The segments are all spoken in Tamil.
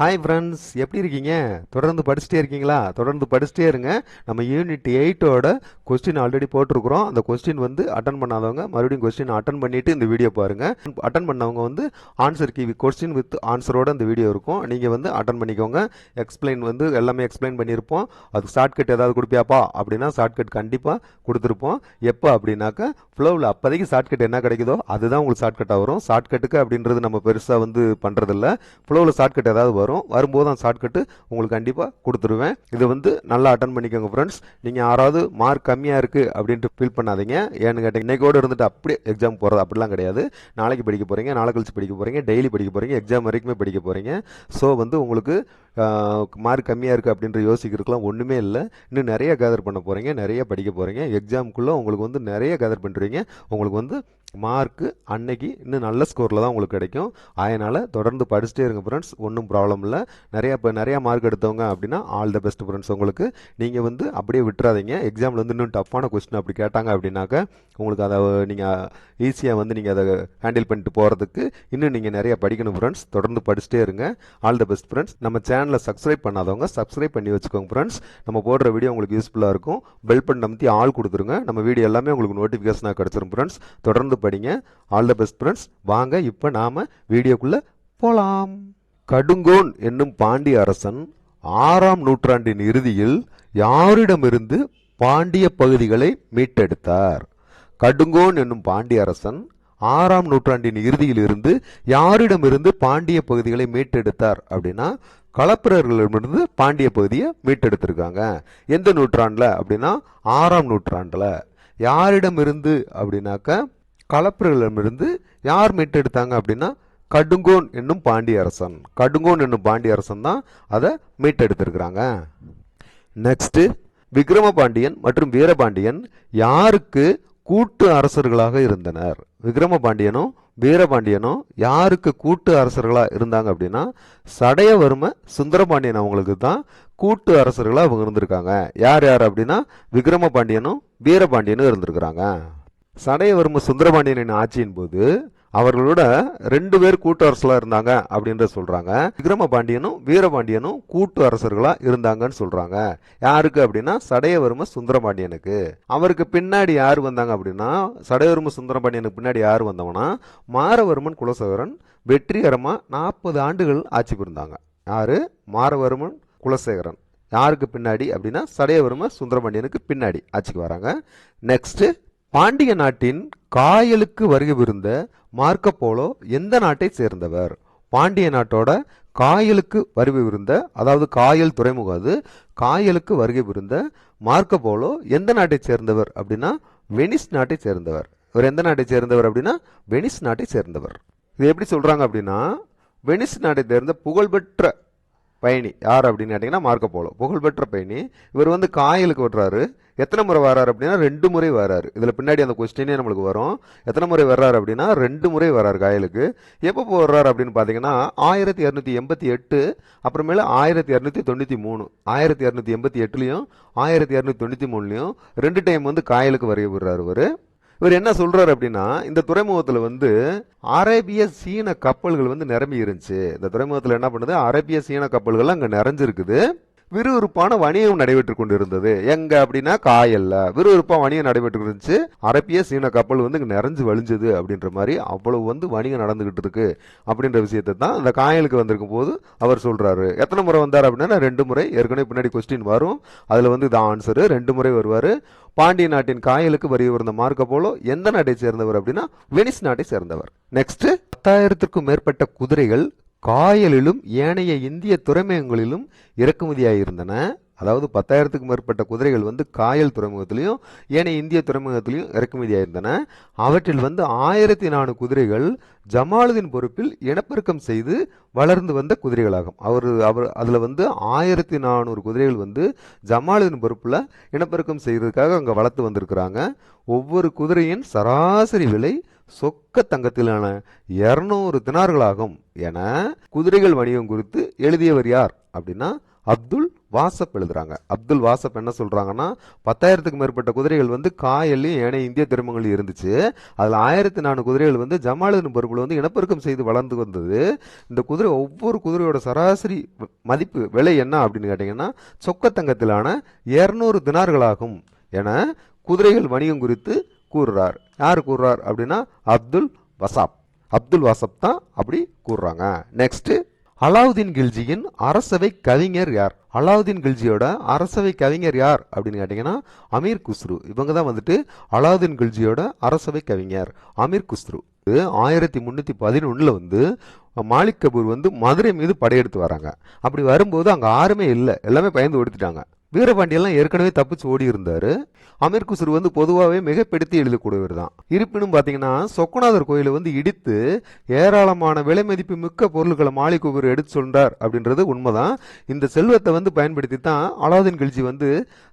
ஹாய் ஃப்ரெண்ட்ஸ், எப்படி இருக்கீங்க? தொடர்ந்து படிச்சுட்டே இருக்கீங்களா? தொடர்ந்து படிச்சுட்டே இருங்க. நம்ம யூனிட் 8ஓட கொஸ்டின் ஆல்ரெடி போட்டிருக்கிறோம். அந்த கொஸ்டின் வந்து அட்டன் பண்ணாதவங்க மறுபடியும் கொஸ்டின் அட்டன் பண்ணிட்டு இந்த வீடியோ பாருங்க. அட்டன் பண்ணவங்க வந்து ஆன்சர் கீ கொஸ்டின் வித் ஆன்சரோட இந்த வீடியோ இருக்கும். நீங்கள் வந்து அட்டன் பண்ணிக்கோங்க. எக்ஸ்பிளைன் வந்து எல்லாமே எக்ஸ்பிளைன் பண்ணியிருப்போம். அதுக்கு ஷார்ட்கட் ஏதாவது கொடுப்பியாப்பா அப்படின்னா ஷார்ட்கட் கண்டிப்பாக கொடுத்துருப்போம். எப்போ அப்படின்னாக்கா ஃப்ளோவில் அப்போதைக்கு ஷார்ட்கட் என்ன கிடைக்குதோ அதுதான் உங்களுக்கு ஷார்ட்கட்டாக வரும். ஷார்ட்கட்டுக்கு அப்படின்றது நம்ம பெருசாக வந்து பண்ணுறதில்ல. ஃப்ளோவில் ஷார்ட்கட் ஏதாவது வரும்போது அந்த ஷார்ட்கட்டு உங்களுக்கு கண்டிப்பாக கொடுத்துருவேன். இதை வந்து நல்லா அட்டன் பண்ணிக்கோங்க ஃப்ரெண்ட்ஸ். நீங்கள் யாராவது மார்க் கம்மியாக இருக்குது அப்படின்ட்டு ஃபீல் பண்ணாதீங்க. ஏன்னு கேட்டீங்க, இன்னைக்கோடு இருந்துட்டு அப்படியே எக்ஸாம் போகிறது அப்படிலாம் கிடையாது. நாளைக்கு படிக்க போகிறீங்க, நாளை கழிச்சு படிக்க போகிறீங்க, டெய்லி படிக்க போகிறீங்க, எக்ஸாம் வரைக்குமே படிக்க போகிறீங்க. ஸோ வந்து உங்களுக்கு மார்க் கம்மியாக இருக்குது அப்படின்ற யோசிக்கிறதுக்குலாம் ஒன்றுமே இல்லை. இன்னும் நிறைய கேதர் பண்ண போகிறீங்க, நிறைய படிக்க போகிறீங்க. எக்ஸாமுக்குள்ளே உங்களுக்கு வந்து நிறைய கேதர் பண்ணுறீங்க. உங்களுக்கு வந்து மார்க்கு அன்னைக்கு இன்னும் நல்ல ஸ்கோரில் தான் உங்களுக்கு கிடைக்கும். அதனால் தொடர்ந்து படிச்சுட்டே இருங்க ஃப்ரெண்ட்ஸ், ஒன்றும் ப்ராப்ளம் இல்லை. நிறையா மார்க் எடுத்தவங்க அப்படின்னா ஆல் த பெஸ்ட் ஃப்ரெண்ட்ஸ். உங்களுக்கு நீங்கள் வந்து அப்படியே விட்டுறாதீங்க. எக்ஸாமில் வந்து இன்னும் டஃப்பான கொஸ்டின் அப்படி கேட்டாங்க அப்படின்னாக்க உங்களுக்கு அதை நீங்கள் ஈஸியாக வந்து நீங்கள் அதை ஹேண்டில் பண்ணிட்டு போகிறதுக்கு இன்னும் நீங்கள் நிறையா படிக்கணும் ஃப்ரெண்ட்ஸ். தொடர்ந்து படிச்சுட்டே இருங்க. All the best friends. நம்ம சேனலை சப்ஸ்கிரைப் பண்ணாதவங்க சப்ஸ்கிரைப் பண்ணி வச்சுக்கோங்க ஃப்ரெண்ட்ஸ். நம்ம போடுற வீடியோ உங்களுக்கு யூஸ்ஃபுல்லாக இருக்கும். பெல் பட்டன் அமைத்தி ஆல் கொடுத்துருங்க. நம்ம வீடியோ எல்லாமே உங்களுக்கு நோட்டிஃபிகேஷனாக கிடச்சிரும் ஃப்ரெண்ட்ஸ். தொடர்ந்து படிங்க. All the best friends. வாங்க இப்போ நாம வீடியோக்குள்ள போலாம். கடுங்கோன் என்னும் பாண்டிய அரசன் 6ஆம் நூற்றாண்டின் இறுதியில் யாரிடமிருந்து பாண்டிய பகுதிகளை மீட்டெடுத்தார்? கடுங்கோன் என்னும் பாண்டிய அரசன் 6ஆம் நூற்றாண்டின் இறுதியில் இருந்து யாரிடமிருந்து பாண்டிய பகுதிகளை மீட்டெடுத்தார் அப்படின்னா களப்பிரர்களிடமிருந்து பாண்டிய பகுதியை மீட்டெடுத்திருக்காங்க. எந்த நூற்றாண்டுல அப்படின்னா 6ஆம் நூற்றாண்டுல. யாரிடமிருந்து அப்படின்னாக்க களப்பிரர்களிடமிருந்து யார் மீட்டெடுத்தாங்க அப்படின்னா கடுங்கோன் என்னும் பாண்டிய அரசன். கடுங்கோன் என்னும் பாண்டிய அரசன் தான் அதை மீட்டெடுத்திருக்கிறாங்க. நெக்ஸ்ட், விக்ரமபாண்டியன் மற்றும் வீரபாண்டியன் யாருக்கு கூட்டு அரசர்களாக இருந்தனர்? விக்ரமபாண்டியனும் வீரபாண்டியனும் யாருக்கு கூட்டு அரசர்களா இருந்தாங்க அப்படின்னா சடையவர்ம சுந்தரபாண்டியன் அவங்களுக்கு தான் கூட்டு அரசர்களா அவங்க இருந்திருக்காங்க. யார் யார் அப்படின்னா விக்ரமபாண்டியனும் வீரபாண்டியனும் இருந்திருக்கிறாங்க. சடையவர்ம சுந்தரபாண்டியனின் ஆட்சியின் போது அவர்களோட 2 பேர் கூட்டு அரசர்களா இருந்தாங்க அப்படின்ற சொல்றாங்க. விக்ரமபாண்டியனும் வீரபாண்டியனும் கூட்டு அரசர்களா இருந்தாங்கன்னு சொல்றாங்க. யாருக்கு அப்படின்னா சடையவர்ம சுந்தரபாண்டியனுக்கு. அவருக்கு பின்னாடி யார் வந்தாங்க அப்படின்னா சடையவர்ம சுந்தரபாண்டியனுக்கு பின்னாடி யார் வந்தவனா மாரவர்மன் குலசேகரன் வெற்றிகரமா 40 ஆண்டுகள் ஆட்சி புரிந்தாங்க. யாரு? மாரவர்மன் குலசேகரன். யாருக்கு பின்னாடி அப்படின்னா சடையவர்ம சுந்தரபாண்டியனுக்கு பின்னாடி ஆட்சிக்கு வராங்க. நெக்ஸ்ட், பாண்டிய நாட்டின் காயலுக்கு வருகை புரிந்த மார்க்கப்போலோ எந்த நாட்டை சேர்ந்தவர்? பாண்டிய நாட்டோட காயலுக்கு வருகை புரிந்த, அதாவது காயல் துறைமுகம், அது காயலுக்கு வருகை புரிந்த மார்க்கப்போலோ எந்த நாட்டை சேர்ந்தவர் அப்படின்னா வெனிஸ் நாட்டை சேர்ந்தவர். இவர் எந்த நாட்டை சேர்ந்தவர் அப்படின்னா வெனிஸ் நாட்டை சேர்ந்தவர். இது எப்படி சொல்றாங்க அப்படின்னா வெனிஸ் நாட்டை சேர்ந்த புகழ்பெற்ற பயணி யார் அப்படின்னு கேட்டீங்கன்னா மார்க்கப்போலோ, புகழ்பெற்ற பயணி. இவர் வந்து காயலுக்கு வர்றாரு. எத்தனை முறை வர்றாரு அப்படின்னா 2 முறை வர்றாரு. இதில் பின்னாடி அந்த கொஸ்டினே நம்மளுக்கு வரும். எத்தனை முறை வர்றாரு அப்படின்னா 2 முறை வர்றாரு காயலுக்கு. எப்போ வர்றாரு அப்படின்னு பார்த்தீங்கன்னா 1288, அப்புறமேல 1293. 1288லையும் 1293லையும் 2 டைம் வந்து காயலுக்கு வருகை விடுறாரு இவர். இவர் என்ன சொல்றாரு அப்படின்னா இந்த துறைமுகத்துல வந்து அரேபிய சீன கப்பல்கள் வந்து நிரம்பி இருந்துச்சு. இந்த துறைமுகத்துல என்ன பண்ணுது, அரேபிய சீன கப்பல்கள் அங்க நிறைஞ்சிருக்குது. விறுவிறுப்பான வணிகம் நடைபெற்று கொண்டு இருந்தது. எங்க அப்படின்னா காயல்ல விறுவிறுப்பா வணிகம் நடைபெற்று இருந்துச்சு. அரேபிய சீன கப்பல் வந்து இங்க நிறைஞ்சு வழிஞ்சது அப்படின்ற மாதிரி அவ்வளவு வந்து வணிகம் நடந்துகிட்டு இருக்கு அப்படின்ற விஷயத்தை தான் அந்த காயலுக்கு வந்திருக்கும் போது அவர் சொல்றாரு. எத்தனை முறை வந்தார் அப்படின்னா 2 முறை. ஏற்கனவே பின்னாடி கொஸ்டின் வரும், அதுல வந்து இது ஆன்சரு. 2 முறை வருவாரு. பாண்டிய நாட்டின் காயலுக்கு வருகை வந்த மார்க்கப்போலோ எந்த நாட்டை சேர்ந்தவர் அப்படின்னா வெனிஸ் நாட்டை சேர்ந்தவர். நெக்ஸ்ட், 10,000க்கும் மேற்பட்ட குதிரைகள் காயலிலும் ஏனைய இந்திய துறைமுகங்களிலும் இறக்குமதியாயிருந்தன. அதாவது 10,000க்கும் மேற்பட்ட குதிரைகள் வந்து காயல் துறைமுகத்திலையும் ஏனைய இந்திய துறைமுகத்திலையும் இறக்குமதியாயிருந்தன. அவற்றில் வந்து 1400 குதிரைகள் ஜமாலுதீன் பொறுப்பில் இனப்பெருக்கம் செய்து வளர்ந்து வந்த குதிரைகளாகும். அவர் அதுல வந்து 1400 குதிரைகள் வந்து ஜமாலுதீன் பொறுப்புல இனப்பெருக்கம் செய்யறதுக்காக அங்க வளர்த்து வந்திருக்கிறாங்க. ஒவ்வொரு குதிரையின் சராசரி விலை சொக்க தங்கத்திலான 200 தினார்களாகும் என குதிரைகள் வணிகம் குறித்து எழுதியவர் யார் அப்படின்னா அப்துல் வாசப் எழுதுறாங்க. அப்துல் வாசப் என்ன சொல்றாங்கன்னா 10,000க்கு மேற்பட்ட குதிரைகள் வந்து காயல்லையும் ஏனைய இந்திய திருமங்களையும் இருந்துச்சு. அதுல 1,004 குதிரைகள் வந்து ஜமாலுதீன் பர்குல வந்து இனப்பெருக்கம் செய்து வளர்ந்து வந்தது. இந்த குதிரை ஒவ்வொரு குதிரையோட சராசரி மதிப்பு விலை என்ன அப்படின்னு கேட்டீங்கன்னா சொக்கத்தங்கத்திலான 200 தினார்களாகும் என குதிரைகள் வணிகம் குறித்து கூறுறார். யார் கூறுறார் அப்படின்னா அப்துல் வசாப். அப்துல் வாசப் தான் அப்படி கூறுறாங்க. நெக்ஸ்ட், அலாவுதீன் கில்ஜியின் அரசவை கவிஞர் யார்? அலாவுதீன் கில்ஜியோட அரசவை கவிஞர் யார் அப்படின்னு கேட்டீங்கன்னா அமீர் குஸ்ரு. இவங்க தான் வந்துட்டு அலாவுதீன் கில்ஜியோட அரசவை கவிஞர் அமீர் குஸ்ரு. 1311 வந்து மாலிக் கபூர் வந்து மதுரை மீது படையெடுத்து வராங்க. அப்படி வரும்போது அங்க யாருமே இல்லை, எல்லாமே பயந்து ஓடித்துட்டாங்க. வீரபாண்டியெல்லாம் ஏற்கனவே தப்பிச்சு ஓடி இருந்தாரு. அமீர் குஸ்ரு வந்து பொதுவாகவே மிகப்படுத்தி எழுதக்கூடியவர் தான். இருப்பினும் பார்த்தீங்கன்னா சொக்கநாதர் கோயிலை வந்து இடித்து ஏராளமான விலை மதிப்பு மிக்க பொருட்களை மாலிக் கபூர் எடுத்து சொல்றார் அப்படின்றது உண்மைதான். இந்த செல்வத்தை வந்து பயன்படுத்தி தான் அலாவுதீன் கில்ஜி வந்து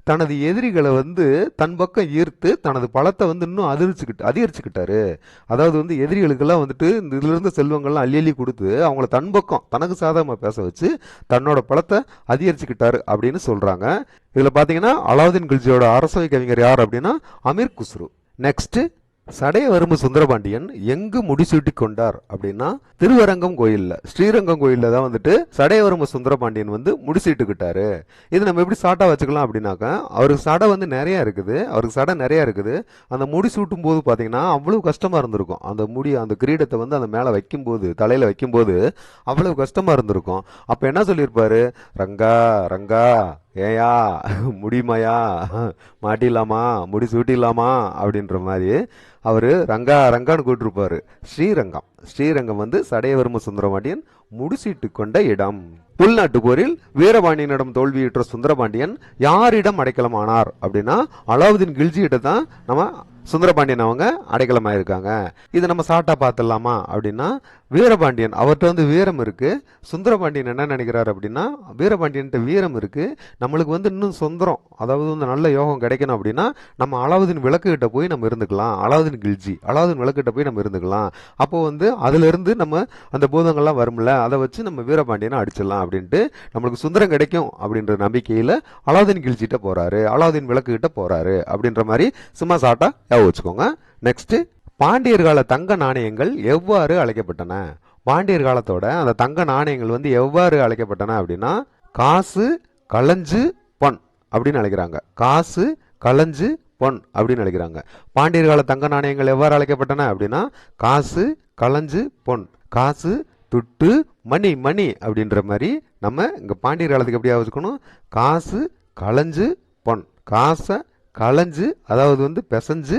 தனது எதிரிகளை வந்து தன் பக்கம் ஈர்த்து தனது பலத்தை வந்து இன்னும் அதிகரிச்சுக்கிட்டாரு. அதாவது வந்து எதிரிகளுக்கெல்லாம் வந்துட்டு இந்த இதுல இருந்த செல்வங்கள்லாம் அள்ளி கொடுத்து அவங்கள தன் பக்கம் தனக்கு சாதகமாக பேச வச்சு தன்னோட பலத்தை அதிகரிச்சுக்கிட்டாரு அப்படின்னு சொல்றாங்க. இதுல பாத்தீங்கன்னா அலாவுதீன் கில்ஜியோட அரசவை கவிஞர் யார் அப்படின்னா அமீர் குஸ்ரு. நெக்ஸ்ட், சடையவர்ம சுந்தரபாண்டியன் எங்கு முடிசூட்டி கொண்டார் அப்படின்னா திருவரங்கம் கோயில்ல, ஸ்ரீரங்கம் கோயில்ல தான் வந்துட்டு சடையவர்ம சுந்தரபாண்டியன் வந்து முடிசூட்டுக்கிட்டாரு. இது நம்ம எப்படி சாட்டா வச்சுக்கலாம் அப்படின்னாக்கா அவருக்கு சடை வந்து நிறைய இருக்குது. அந்த முடி சூட்டும் போது பாத்தீங்கன்னா அவ்வளவு கஷ்டமா இருந்திருக்கும். அந்த முடி அந்த கிரீடத்தை வந்து அந்த மேல வைக்கும் போது, தலையில வைக்கும் போது அவ்வளவு கஷ்டமா இருந்திருக்கும். அப்ப என்ன சொல்லியிருப்பாரு? ரங்கா ரங்கா ஏயா முடியுமாயா, மாட்டிடலாமா, முடி சூட்டிடலாமா அப்படின்ற மாதிரி அவரு ரங்கா ரங்கான்னு கூட்டிருப்பாரு. ஸ்ரீரங்கம் வந்து சடையவர்ம சுந்தரபாண்டியன் முடிசீட்டு கொண்ட இடம். உள்நாட்டு போரில் வீரபாண்டியனிடம் தோல்வியுற்ற சுந்தரபாண்டியன் யாரிடம் அடைக்கலமானார் அப்படின்னா அலாவுதீன் கில்ஜி கிட்ட தான் நம்ம சுந்தரபாண்டியன் அவங்க அடைக்கலமாயிருக்காங்க. இது நம்ம சாட்டா பார்த்துடலாமா அப்படின்னா வீரபாண்டியன் அவர்கிட்ட வந்து வீரம் இருக்கு. சுந்தரபாண்டியன் என்ன நினைக்கிறாரு அப்படின்னா வீரபாண்டியன்ட்ட வீரம் இருக்கு, நம்மளுக்கு வந்து இன்னும் சுந்தரம், அதாவது வந்து நல்ல யோகம் கிடைக்கணும் அப்படின்னா நம்ம அலாவுதீன் விளக்கு கிட்ட போய் நம்ம இருந்துக்கலாம், அலாவுதீன் விளக்கு கிட்ட போய் நம்ம இருந்துக்கலாம். அப்போ வந்து அதுல இருந்து நம்ம அந்த பூதங்கள்லாம் வரும்ல, அதை வச்சு நம்ம வீரபாண்டியனை அடிச்சிடலாம் அப்படின்ட்டு நம்மளுக்கு சுந்தரம் கிடைக்கும் அப்படின்ற நம்பிக்கையில அலாவுதீன் கில்ஜிட்ட போறாரு, அலாவுதீன் விளக்கு கிட்ட போறாரு அப்படின்ற மாதிரி சும்மா சாட்டா வச்சுக்கோங்க. நெக்ஸ்ட், பாண்டியர் கால தங்க நாணயங்கள் எவ்வாறு அழைக்கப்பட்டன? பாண்டியர் காலத்தோட அந்த தங்க நாணயங்கள் வந்து எவ்வாறு அழைக்கப்பட்டன அப்படின்னா காசு களஞ்சு பொன் அப்படின்னு அழைக்கிறாங்க. காசு களஞ்சு பொன் அப்படின்னு அழைக்கிறாங்க. பாண்டியர் கால தங்க நாணயங்கள் எவ்வாறு அழைக்கப்பட்டன அப்படின்னா காசு களஞ்சு பொன். காசு துட்டு மணி மணி அப்படின்ற மாதிரி நம்ம இங்க பாண்டியர் காலத்துக்கு எப்படியா வச்சுக்கணும்? காசு களஞ்சு பொன். காசை களைஞ்சு அதாவது வந்து பிசைஞ்சு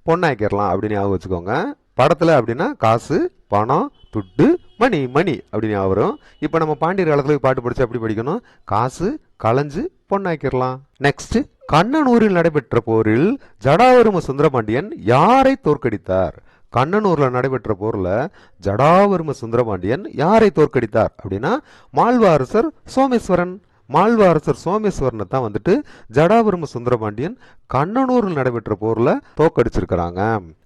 பொண்ணாக்கிடலாம் அப்படின்னு ஞாபகம் வச்சுக்கோங்க. படத்துல அப்படின்னா காசு பணம் துட்டு மணி மணி அப்படின்னு வரும். இப்ப நம்ம பாண்டியர் காலத்துல பாட்டு படிச்சு அப்படி படிக்கணும், காசு களைஞ்சு பொண்ணாக்கிடலாம். நெக்ஸ்ட், கண்ணனூரில் நடைபெற்ற போரில் ஜடாவர்ம சுந்தரபாண்டியன் யாரை தோற்கடித்தார்? கண்ணனூர்ல நடைபெற்ற போர்ல ஜடாவர்ம சுந்தரபாண்டியன் யாரை தோற்கடித்தார் அப்படின்னா மால்வாரசர் சோமேஸ்வரன். மால்வாரசர் சோமேஸ்வரனை தான் வந்துட்டு ஜடாவர்ம சுந்தரபாண்டியன் கண்ணனூரில் நடைபெற்ற போர்ல தோக்கடிச்சிருக்கிறாங்க.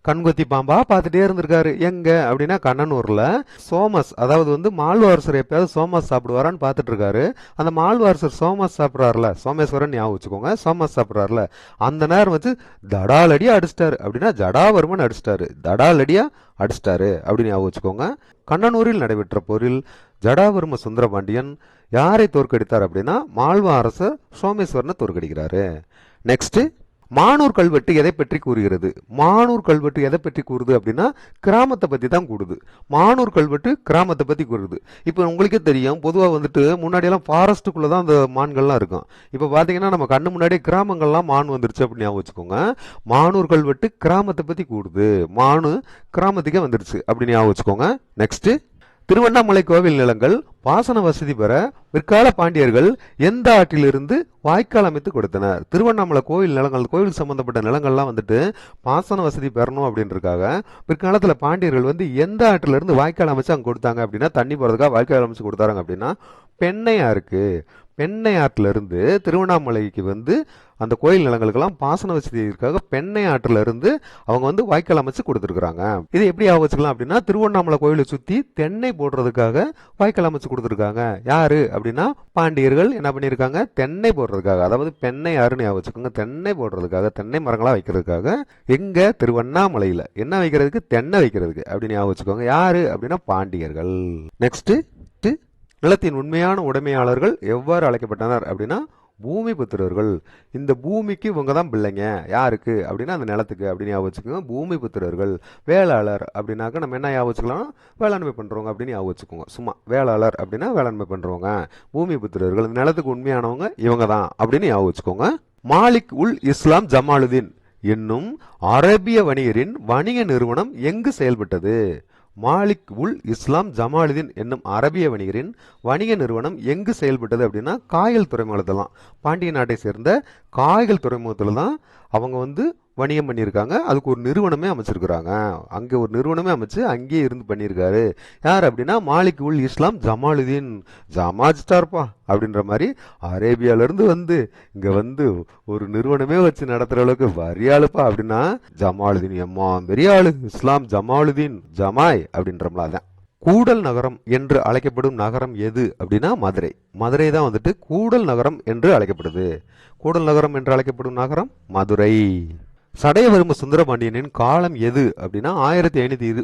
கண்கொத்தி பாம்பா பார்த்துட்டே இருந்திருக்காரு. எங்க அப்படின்னா கண்ணனூர்ல சோமஸ், அதாவது வந்து மால்வாரசர் எப்பயாவது சோமஸ் சாப்பிடுவாரான்னு பார்த்துட்டு இருக்காரு. அந்த மால்வாரசர் சோமஸ் சாப்பிட்றாருல, சோமேஸ்வரன் ஞாபகம் வச்சுக்கோங்க, சோமஸ் சாப்பிட்றாருல அந்த நேரம் வச்சு தடாலடியா அடிச்சிட்டாரு அப்படின்னா ஜடாவர்மன் அடிச்சிட்டாரு, தடாலடியா அடிச்சிட்டாரு அப்படின்னு ஞாபகம் வச்சுக்கோங்க. கண்ணனூரில் நடைபெற்ற போரில் ஜடாவர்ம சுந்தரபாண்டியன் யாரை தோற்கடித்தார் அப்படின்னா மால்வா அரசர் சோமேஸ்வரனை தோற்கடிக்கிறாரு. நெக்ஸ்ட், மானூர் கல்வெட்டு எதை பற்றி கூறுகிறது? மானூர் கல்வெட்டு எதை பற்றி கூறுது அப்படின்னா கிராமத்தை பத்தி தான் கூடுது. மானூர் கல்வெட்டு கிராமத்தை பத்தி கூறுது. இப்போ உங்களுக்கே தெரியும், பொதுவாக வந்துட்டு முன்னாடி எல்லாம் ஃபாரஸ்ட்டுக்குள்ள தான் அந்த மான்கள்லாம் இருக்கும். இப்போ பாத்தீங்கன்னா நம்ம கண்ணு முன்னாடி கிராமங்கள்லாம் மான் வந்துருச்சு அப்படின்னு ஞாபகம் வச்சுக்கோங்க. மானூர் கல்வெட்டு கிராமத்தை பத்தி கூடுது, மானு கிராமத்துக்கே வந்துருச்சு அப்படின்னு ஞாபகம் வச்சுக்கோங்க. நெக்ஸ்ட், திருவண்ணாமலை கோவில் நிலங்கள் பாசன வசதி பெற பிற்கால பாண்டியர்கள் எந்த ஆற்றிலிருந்து வாய்க்கால் அமைத்து கொடுத்தனர்? திருவண்ணாமலை கோவில் நிலங்கள், கோவில் சம்பந்தப்பட்ட நிலங்கள்லாம் வந்துட்டு பாசன வசதி பெறணும் அப்படின்றதுக்காக பிற்காலத்துல பாண்டியர்கள் வந்து எந்த ஆற்றிலிருந்து வாய்க்கால் அமைச்சு அங்க கொடுத்தாங்க அப்படின்னா தண்ணி போறதுக்காக வாய்க்கால் அமைச்சு கொடுத்தாங்க அப்படின்னா பெண்ணையாருக்கு. பெண்ணையாற்றுல இருந்து திருவண்ணாமலைக்கு வந்து அந்த கோயில் நிலங்களுக்கெல்லாம் பாசன வசதிக்காக பெண்ணை ஆற்றுல இருந்து அவங்க வந்து வாய்க்கால் அமைச்சு கொடுத்துருக்காங்க. இது எப்படி வச்சுக்கலாம் அப்படின்னா, திருவண்ணாமலை கோயிலை சுத்தி தென்னை போடுறதுக்காக வாய்க்கால் அமைச்சு கொடுத்துருக்காங்க. யாரு அப்படின்னா பாண்டியர்கள் என்ன பண்ணியிருக்காங்க, தென்னை போடுறதுக்காக, அதாவது பெண்ணை ஆறுன்னு வச்சுக்கோங்க, தென்னை போடுறதுக்காக, தென்னை மரங்களா வைக்கிறதுக்காக எங்க திருவண்ணாமலையில என்ன வைக்கிறதுக்கு, தென்னை வைக்கிறதுக்கு அப்படின்னு வச்சுக்கோங்க. யாரு அப்படின்னா பாண்டியர்கள். நெக்ஸ்ட், நிலத்தின் உண்மையான உடைமையாளர்கள் எவ்வாறு அழைக்கப்பட்டனர் அப்படின்னா பூமிபுத்திரர்கள். இந்த பூமிக்கு இவங்க தான் பிள்ளைங்க. யாருக்கு அப்படின்னா அந்த நிலத்துக்கு அப்படின்னு வச்சுக்கோங்க, பூமிபுத்திரர்கள். வேளாளர் அப்படின்னாக்க நம்ம என்ன வச்சுக்கலாம், வேளாண்மை பண்றவங்க அப்படின்னு வச்சுக்கோங்க. சும்மா வேளாளர் அப்படின்னா வேளாண்மை பண்றவங்க. பூமிபுத்திரர்கள் இந்த நிலத்துக்கு உண்மையானவங்க இவங்க தான் அப்படின்னு வச்சுக்கோங்க. மாலிக் உல் இஸ்லாம் ஜமாலுதீன் என்னும் அரேபிய வணிகரின் வணிக நிறுவனம் எங்கு செயல்பட்டது? மாலிக் உல் இஸ்லாம் ஜமாலுதீன் என்னும் அரபிய வணிகரின் வணிக நிறுவனம் எங்கு செயல்பட்டது அப்படின்னா காயல் துறைமுகத்தில் தான். பாண்டிய நாட்டை சேர்ந்த காயல் துறைமுகத்தில் தான் அவங்க வந்து வணிகம் பண்ணியிருக்காங்க. அதுக்கு ஒரு நிறுவனமே அமைச்சிருக்கிறாங்க. அங்கே ஒரு நிறுவனமே அமைச்சு அங்கேயே இருந்து பண்ணியிருக்காரு. யார் அப்படின்னா மாலிக் உல் இஸ்லாம் ஜமாலுதீன். ஜமாஜ்டார்ப்பா அப்படின்ற மாதிரி அரேபியாவிலேருந்து வந்து இங்கே வந்து ஒரு நிறுவனமே வச்சு நடத்துகிற அளவுக்கு வரியாளுப்பா அப்படின்னா ஜமாலுதீன். எம்மா பெரிய ஆளு இஸ்லாம் ஜமாலுதீன் ஜமாய் அப்படின்றம்லாம் தான். கூடல் நகரம் என்று அழைக்கப்படும் நகரம் எது அப்படின்னா மதுரை. மதுரை தான் வந்துட்டு கூடல் நகரம் என்று அழைக்கப்படுது. கூடல் நகரம் என்று அழைக்கப்படும் நகரம் மதுரை. சடையவர்ம சுந்தரபாண்டியனின் காலம் எது அப்படின்னா 1520.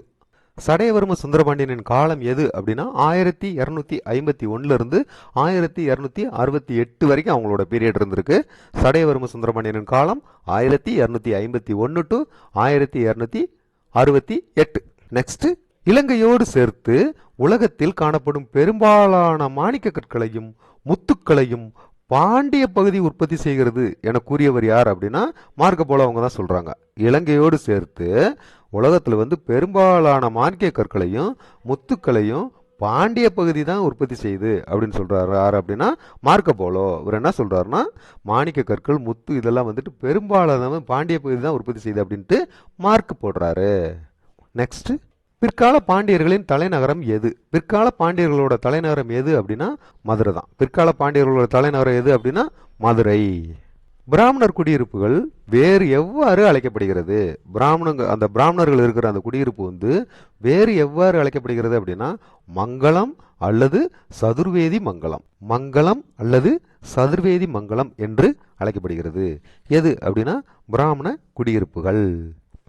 சடையவர்ம சுந்தரபாண்டியனின் காலம் எது அப்படின்னா 1251 இருந்து 1268 வரைக்கும் அவங்களோட பீரியட் இருந்திருக்கு. சடையவர்ம சுந்தரபாண்டியனின் காலம் 1251 டு 1268. நெக்ஸ்ட், இலங்கையோடு சேர்த்து உலகத்தில் காணப்படும் பெரும்பாலான மாணிக்க கற்களையும் முத்துக்களையும் பாண்டிய பகுதி உற்பத்தி செய்கிறது என கூறியவர் யார் அப்படின்னா மார்க்க போல அவங்க தான் சொல்றாங்க. இலங்கையோடு சேர்த்து உலகத்துல வந்து பெரும்பாலான மாணிக்க கற்களையும் முத்துக்களையும் பாண்டிய பகுதி தான் உற்பத்தி செய்யுது அப்படின்னு சொல்றாரு. யார் அப்படின்னா மார்க்க போலோ. இவர் என்ன சொல்றாருன்னா மாணிக்க கற்கள் முத்து இதெல்லாம் வந்துட்டு பெரும்பாலான பாண்டிய பகுதி தான் உற்பத்தி செய்யுது அப்படின்ட்டு மார்க் போடுறாரு. நெக்ஸ்ட், பிற்கால பாண்டியர்களின் தலைநகரம் எது? பிற்கால பாண்டியர்களோட தலைநகரம் எது அப்படின்னா மதுரை தான். பிற்கால பாண்டியர்களோட தலைநகரம் எது அப்படின்னா மதுரை. பிராமணர் குடியிருப்புகள் வேறு எவ்வாறு அழைக்கப்படுகிறது? அந்த பிராமணர்கள் இருக்கிற அந்த குடியிருப்பு வந்து வேறு எவ்வாறு அழைக்கப்படுகிறது அப்படின்னா மங்களம் அல்லது சதுர்வேதி மங்கலம். மங்களம் அல்லது சதுர்வேதி மங்கலம் என்று அழைக்கப்படுகிறது. எது அப்படின்னா பிராமண குடியிருப்புகள்.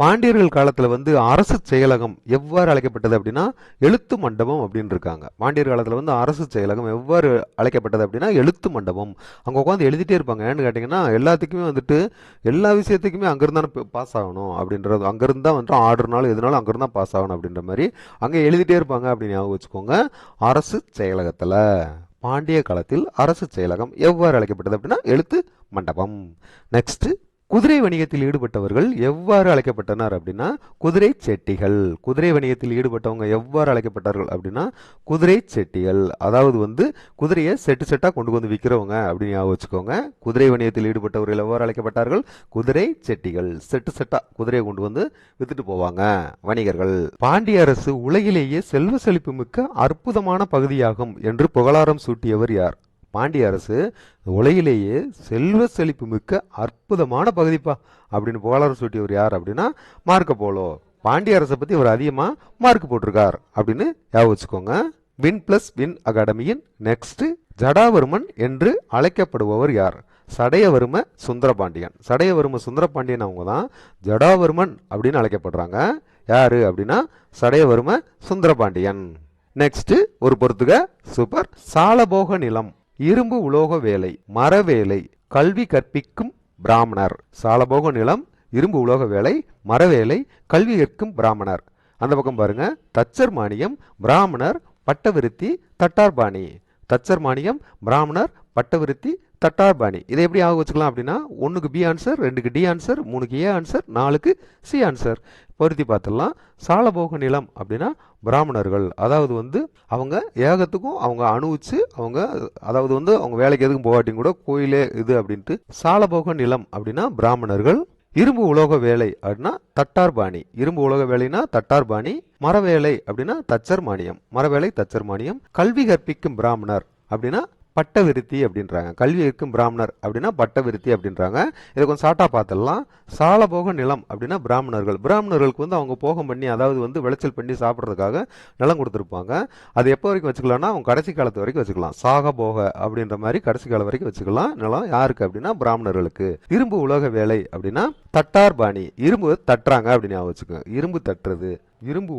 பாண்டியர்கள் காலத்துல வந்து அரசு செயலகம் எவ்வாறு அழைக்கப்பட்டது அப்படின்னா எழுத்து மண்டபம் அப்படின்னு இருக்காங்க. பாண்டியர் காலத்துல வந்து அரசு செயலகம் எவ்வாறு அழைக்கப்பட்டது அப்படின்னா எழுத்து மண்டபம். அங்க உட்காந்து எழுதிட்டே இருப்பாங்க. ஏன்னு கேட்டீங்கன்னா எல்லாத்துக்குமே வந்துட்டு எல்லா விஷயத்துக்குமே அங்கிருந்தானே பாஸ் ஆகணும் அப்படின்றது. அங்கிருந்தா வந்து ஆர்டர்னாலும் எதுனாலும் அங்கிருந்தா பாஸ் ஆகணும் அப்படின்ற மாதிரி அங்க எழுதிட்டே இருப்பாங்க அப்படின்னு ஞாபகம் வச்சுக்கோங்க. அரசு செயலகத்துல பாண்டிய காலத்தில் அரசு செயலகம் எவ்வாறு அழைக்கப்பட்டது அப்படின்னா எழுத்து மண்டபம். நெக்ஸ்ட், குதிரை வணிகத்தில் ஈடுபட்டவர்கள் எவ்வாறு அழைக்கப்பட்டனர் அப்படின்னா குதிரை செட்டிகள். குதிரை வணிகத்தில் ஈடுபட்டவங்க எவ்வாறு அழைக்கப்பட்டார்கள் அப்படின்னா குதிரை செட்டிகள். அதாவது வந்து குதிரையை செட்டு செட்டா கொண்டு வந்து விற்கிறவங்க அப்படின்னு ஞாபகம் வச்சுக்கோங்க. குதிரை வணிகத்தில் ஈடுபட்டவர்கள் எவ்வாறு அழைக்கப்பட்டார்கள் குதிரை செட்டிகள். செட்டு செட்டா குதிரையை கொண்டு வந்து வித்துட்டு போவாங்க வணிகர்கள். பாண்டிய அரசு உலகிலேயே செல்வ செழிப்பு மிக்க அற்புதமான பகுதியாகும் என்று புகழாரம் சூட்டியவர் யார்? பாண்டிய அரசு உலகிலேயே செல்வ செழிப்பு மிக்க அற்புதமான பகுதிப்பா அப்படின்னு புகழாரம் சூட்டியவர் யார் அப்படின்னா மார்க்க போலோ. பாண்டிய அரசை பத்தி அவர் அதிகமா மார்க் போட்டிருக்கார் அப்படின்னு ஞாபகம் வச்சுக்கோங்க. வின் பிளஸ் வின் அகாடமியின் நெக்ஸ்ட், ஜடாவர்மன் என்று அழைக்கப்படுபவர் யார்? சடையவர்ம சுந்தரபாண்டியன். சடையவர்ம சுந்தரபாண்டியன் அவங்க தான் ஜடாவர்மன் அப்படின்னு அழைக்கப்படுறாங்க. யாரு அப்படின்னா சடையவர்ம சுந்தரபாண்டியன். நெக்ஸ்ட், ஒரு பொறுத்துக சூப்பர். சாலபோக நிலம், இரும்பு உலோக வேலை, மரவேலை, கல்வி கற்பிக்கும் பிராமணர். சாலபோக நிலம், இரும்பு உலோக வேலை, மரவேலை, கல்வி கற்கும் பிராமணர். அந்த பக்கம் பாருங்க, தச்சர் மானியம், பிராமணர், பட்டவிருத்தி, தட்டார்பாணி. தச்சர் மானியம், பிராமணர், பட்டவிருத்தி, தட்டார்பாணி. இதை எப்படி ஆக வச்சுக்கலாம் அப்படின்னா 1க்கு பி ஆன்சர், 2க்கு டி ஆன்சர், 3க்கு ஏ ஆன்சர், 4க்கு சி ஆன்சர். பொருத்தி பார்த்துடலாம். சாலபோக நிலம் அப்படின்னா பிராமணர்கள். அதாவது வந்து அவங்க ஏகத்துக்கும் அவங்க அணுவிச்சு அவங்க அதாவது வந்து அவங்க வேலைக்கு எதுக்கும் போகாட்டியும் கூட கோயிலே இது அப்படின்ட்டு சாலபோக நிலம் அப்படின்னா பிராமணர்கள். இரும்பு உலோக வேலை அப்படின்னா தட்டார்பாணி. இரும்பு உலோக வேலைனா தட்டார்பாணி. மரவேலை அப்படின்னா தச்சர் மானியம். மரவேலை தச்சர் மானியம். கல்வி கற்பிக்கும் பிராமணர் அப்படின்னா பட்ட விருத்தி அப்படின்றாங்க. கல்வி இருக்கும் பிராமணர் அப்படின்னா பட்ட விருத்தி அப்படின்றாங்க. இதை கொஞ்சம் ஷார்ட்டா பார்த்துடலாம். சாலபோக நிலம் அப்படின்னா பிராமணர்கள். பிராமணர்களுக்கு வந்து அவங்க போகம் பண்ணி, அதாவது வந்து விளைச்சல் பண்ணி சாப்பிட்றதுக்காக நிலம் கொடுத்துருப்பாங்க. அது எப்போ வரைக்கும் வச்சுக்கலாம்னா அவங்க கடைசி காலத்து வரைக்கும் வச்சுக்கலாம். சாகபோக அப்படின்ற மாதிரி கடைசி காலம் வரைக்கும் வச்சுக்கலாம் நிலம். யாருக்கு அப்படின்னா பிராமணர்களுக்கு. இரும்பு உலோக வேலை அப்படின்னா தட்டார் பாணி. இரும்பு தட்டுறாங்க அப்படின்னு வச்சுக்கோங்க. இரும்பு தட்டுறது. இரும்பு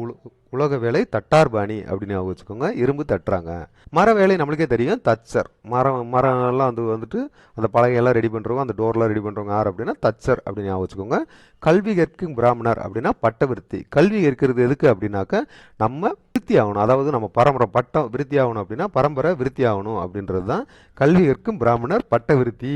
உலோக வேலை தட்டார் பாணி அப்படின்னு வச்சுக்கோங்க. இரும்பு தட்டுறாங்க. மர வேலை நம்மளுக்கே தெரியும், தச்சர். மரம் எல்லாம் வந்துட்டு அந்த பலகையெல்லாம் ரெடி பண்ணுறவங்க, அந்த டோர்லாம் ரெடி பண்ணுறவங்க யார் அப்படின்னா தச்சர் அப்படின்னு வச்சுக்கோங்க. கல்வி கற்கும் பிராமணர் அப்படின்னா பட்ட விருத்தி. கல்வி கற்கிறது எதுக்கு அப்படின்னாக்க நம்ம விருத்தி ஆகணும், அதாவது நம்ம பரம்பரை பட்டம் விருத்தி ஆகணும் அப்படின்னா பரம்பரை விருத்தி ஆகணும் அப்படின்றது தான் கல்வி கற்கும் பிராமணர் பட்ட விருத்தி.